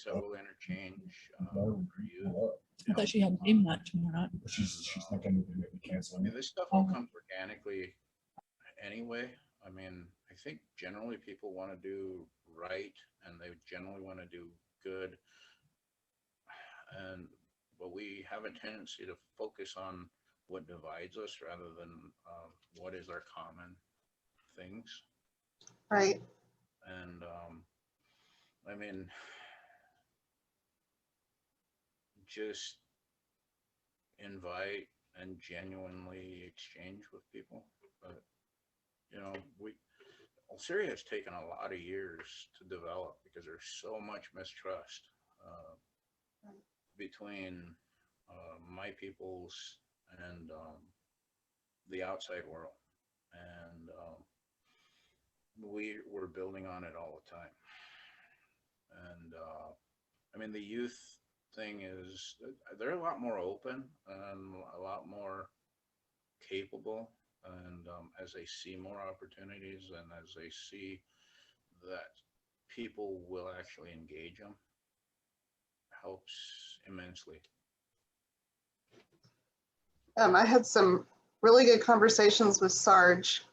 that will interchange for you. I thought she had a game night tomorrow night. She's not going to make me cancel. I mean, this stuff all comes organically anyway. I mean, I think generally people want to do right, and they generally want to do good. But we have a tendency to focus on what divides us rather than what is our common things. Right. And I mean, just invite and genuinely exchange with people. But you know, Syria has taken a lot of years to develop because there's so much mistrust between my peoples and the outside world, and we're building on it all the time. And I mean, the youth thing is they're a lot more open and a lot more capable, and as they see more opportunities and as they see that people will actually engage them, helps immensely. I had some really good conversations with Sarge,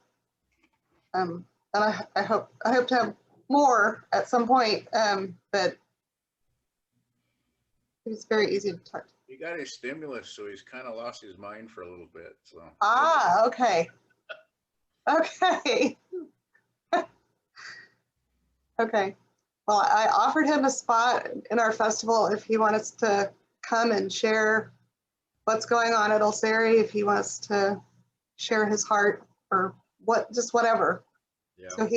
and I hope to have more at some point. But it's very easy to talk to. He got his stimulus, so he's kind of lost his mind for a little bit. So. Ah, okay. Okay. Okay. Well, I offered him a spot in our festival if he wants to come and share what's going on at Ulceri, if he wants to share his heart or just whatever. Yeah. So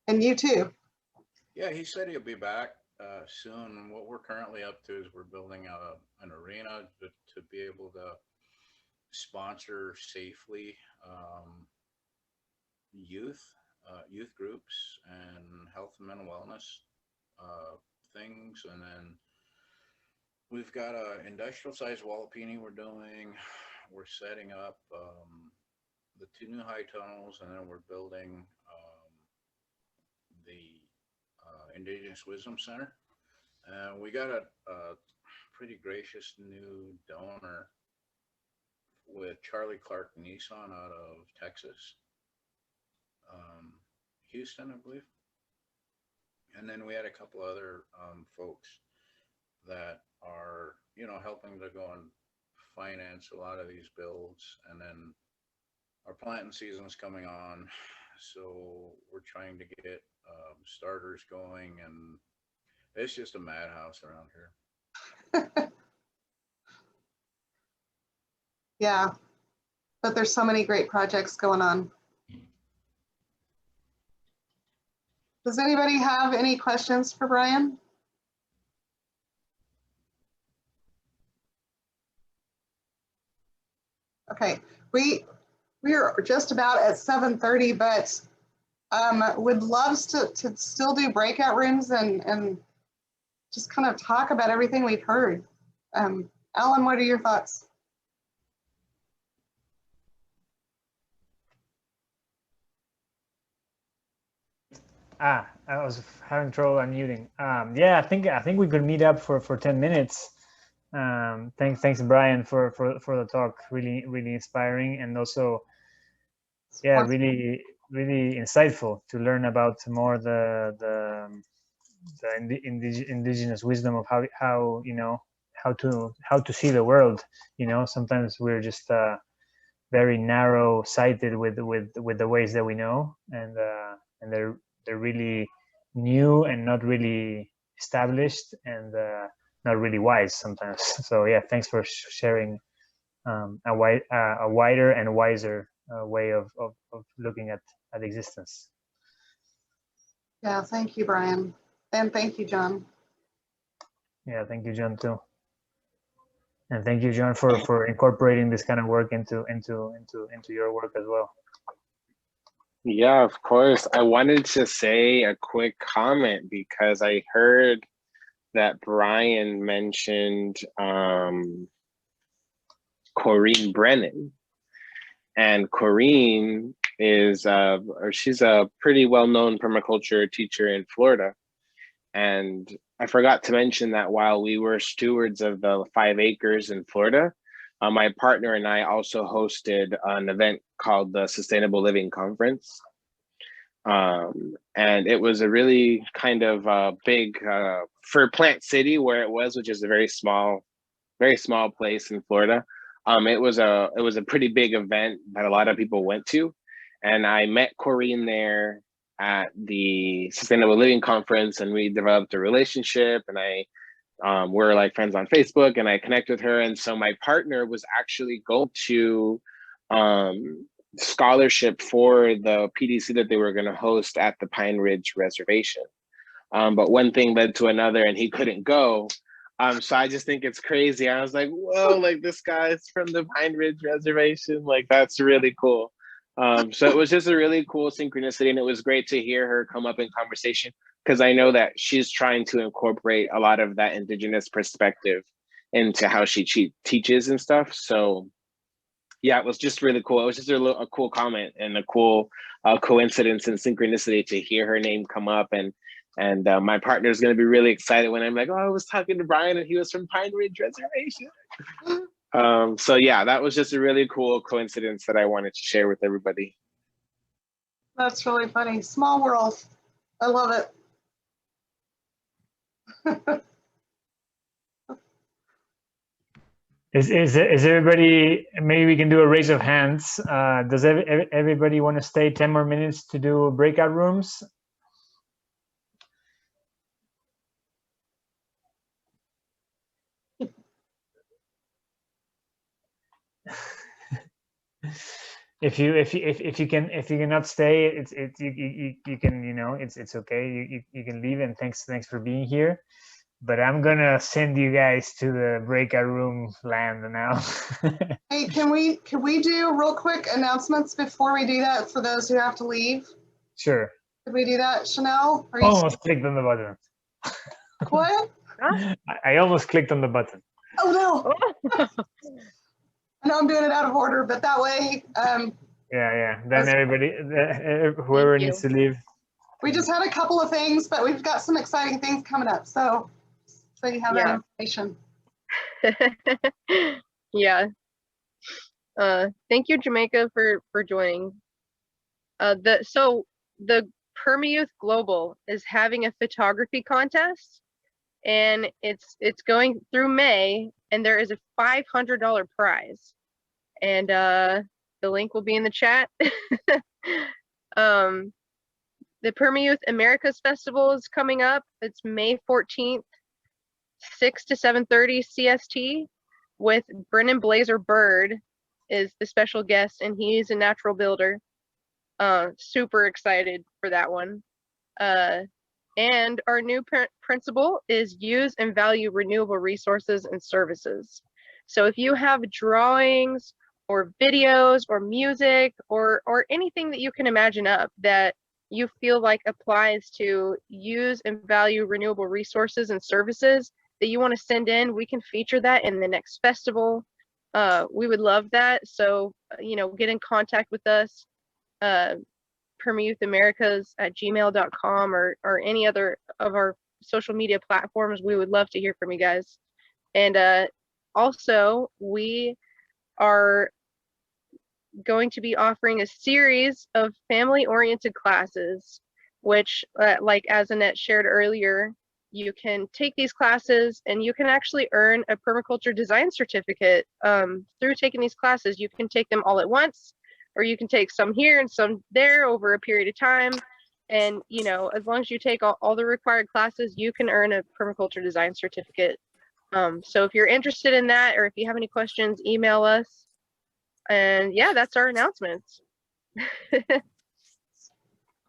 and you too. Yeah, he said he'll be back soon. What we're currently up to is we're building an arena to be able to sponsor safely youth groups and health and mental wellness things. And then we've got a industrial sized wall painting we're doing. We're setting up the 2 new high tunnels, and then we're building the Indigenous Wisdom Center. We got a pretty gracious new donor with Charlie Clark Nissan out of Texas, Houston, I believe. And then we had a couple other folks that are, helping to go and finance a lot of these builds. And then our planting season's coming on, so we're trying to get starters going, and it's just a madhouse around here. Yeah, but there's so many great projects going on. Does anybody have any questions for Brian? Okay, we are just about at 7:30, but would love to still do breakout rooms and just kind of talk about everything we've heard. Alan, what are your thoughts? I was having trouble unmuting. Yeah, I think we could meet up for 10 minutes. Thanks Brian for the talk. Really inspiring, and also really insightful to learn about more the indigenous wisdom of how how to see the world. Sometimes we're just very narrow sighted with the ways that we know, and they're really new and not really established, and not really wise sometimes. So yeah, thanks for sharing a wider and wiser way of looking at existence. Yeah, thank you, Brian, and thank you, John. Yeah, thank you, John, too. And thank you, John, for incorporating this kind of work into your work as well. Yeah, of course. I wanted to say a quick comment because I heard that Brian mentioned Corinne Brennan, and Corinne is she's a pretty well-known permaculture teacher in Florida. And I forgot to mention that while we were stewards of the 5 acres in Florida, my partner and I also hosted an event called the Sustainable Living Conference. And it was a really kind of big, for Plant City where it was, which is a very small place in Florida. It was a pretty big event that a lot of people went to. And I met Corinne there at the Sustainable Living Conference, and we developed a relationship, and we're like friends on Facebook, and I connect with her. And so my partner was actually going to scholarship for the PDC that they were going to host at the Pine Ridge Reservation. But one thing led to another, and he couldn't go. So I just think it's crazy. I was like, whoa, like this guy's from the Pine Ridge Reservation. Like, that's really cool. So it was just a really cool synchronicity, and it was great to hear her come up in conversation, because I know that she's trying to incorporate a lot of that Indigenous perspective into how she teaches and stuff. So yeah, it was just really cool. It was just a cool comment and a cool coincidence and synchronicity to hear her name come up. And my partner is going to be really excited when I'm like, oh, I was talking to Brian and he was from Pine Ridge Reservation. So yeah, that was just a really cool coincidence that I wanted to share with everybody. That's really funny. Small world. I love it. Is everybody, maybe we can do a raise of hands. Does everybody want to stay 10 more minutes to do breakout rooms? if you cannot stay, you can, it's okay. You can leave, and thanks for being here. But I'm gonna send you guys to the breakout room land now. Hey, can we do real quick announcements before we do that for those who have to leave? Sure. Could we do that, Chanel? Almost clicked on the button. What? I almost clicked on the button. Oh no! I know I'm doing it out of order, but that way. Yeah. Then everybody, whoever needs to leave. We just had a couple of things, but we've got some exciting things coming up. So you have that information. Yeah. Thank you, Jamaica, for joining. So the Perma Youth Global is having a photography contest, and it's going through May, and there is a $500 prize, and the link will be in the chat. The Perma Youth Americas Festival is coming up. It's May 14th, 6 to 7:30 CST, with Brennan Blazer Bird is the special guest, and he's a natural builder. Super excited for that one. And our new principle is use and value renewable resources and services. So if you have drawings or videos or music or anything that you can imagine up that you feel like applies to use and value renewable resources and services that you want to send in, we can feature that in the next festival. We would love that. So, get in contact with us, permayouth.americas@gmail.com or any other of our social media platforms. We would love to hear from you guys. And also, we are going to be offering a series of family-oriented classes, which, like as Annette shared earlier, you can take these classes and you can actually earn a permaculture design certificate through taking these classes. You can take them all at once, or you can take some here and some there over a period of time. And, as long as you take all the required classes, you can earn a permaculture design certificate. So if you're interested in that, or if you have any questions, email us. And yeah, that's our announcements.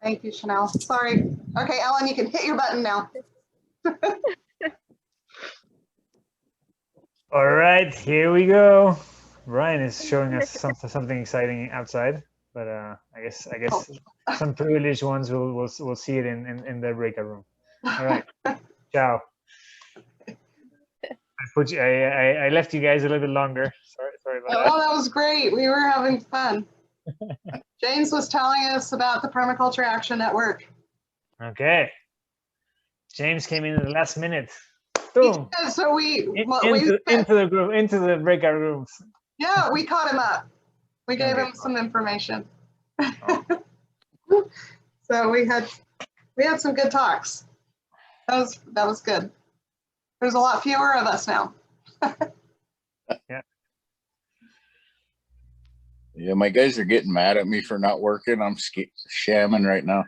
Thank you, Chanel. Sorry. Okay, Ellen, you can hit your button now. All right, here we go. Brian is showing us something exciting outside, but I guess some privileged ones will see it in the breakout room. All right, ciao. I left you guys a little bit longer. Sorry about that. Oh, that was great. We were having fun. James was telling us about the Permaculture Action Network. Okay. James came in the last minute. Boom. Yeah, so into the group, into the breakout rooms. Yeah, we caught him up. We gave him some information. So we had some good talks. That was good. There's a lot fewer of us now. Yeah. Yeah, my guys are getting mad at me for not working. I'm shamming right now.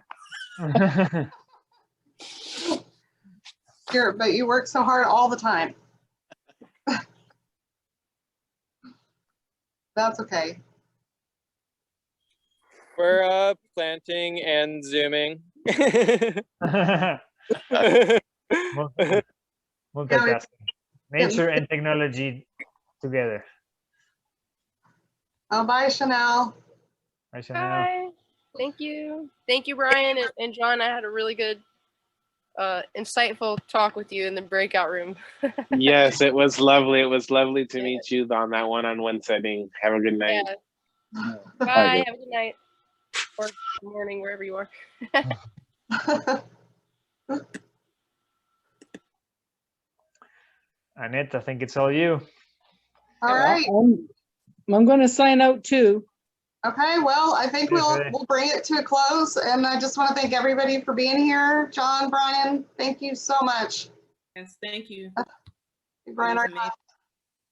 But you work so hard all the time. That's okay. We're planting and zooming. Multitasking. Nature and technology together. Oh, bye, Chanel. Bye, Chanel. Bye. Thank you. Thank you, Brian and John. I had a really good, insightful talk with you in the breakout room. Yes, it was lovely. It was lovely to meet you on that one-on-one setting. Have a good night. Yeah. Bye. Have a good night. Or good morning, wherever you are. Annette, I think it's all you. All right. I'm going to sign out too. Okay, well, I think we'll bring it to a close, and I just want to thank everybody for being here. John, Brian, thank you so much. Yes, thank you. Brian,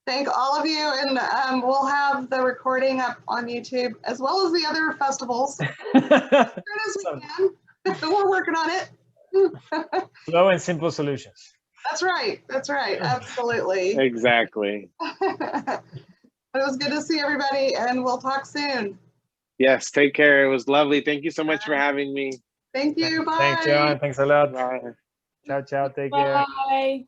thank all of you, and we'll have the recording up on YouTube as well as the other festivals as soon as we can. We're working on it. Slow and simple solutions. That's right. Absolutely. Exactly. But it was good to see everybody, and we'll talk soon. Yes, take care. It was lovely. Thank you so much for having me. Thank you. Bye. Thanks, John. Thanks a lot. Bye. Ciao, ciao. Take care. Bye.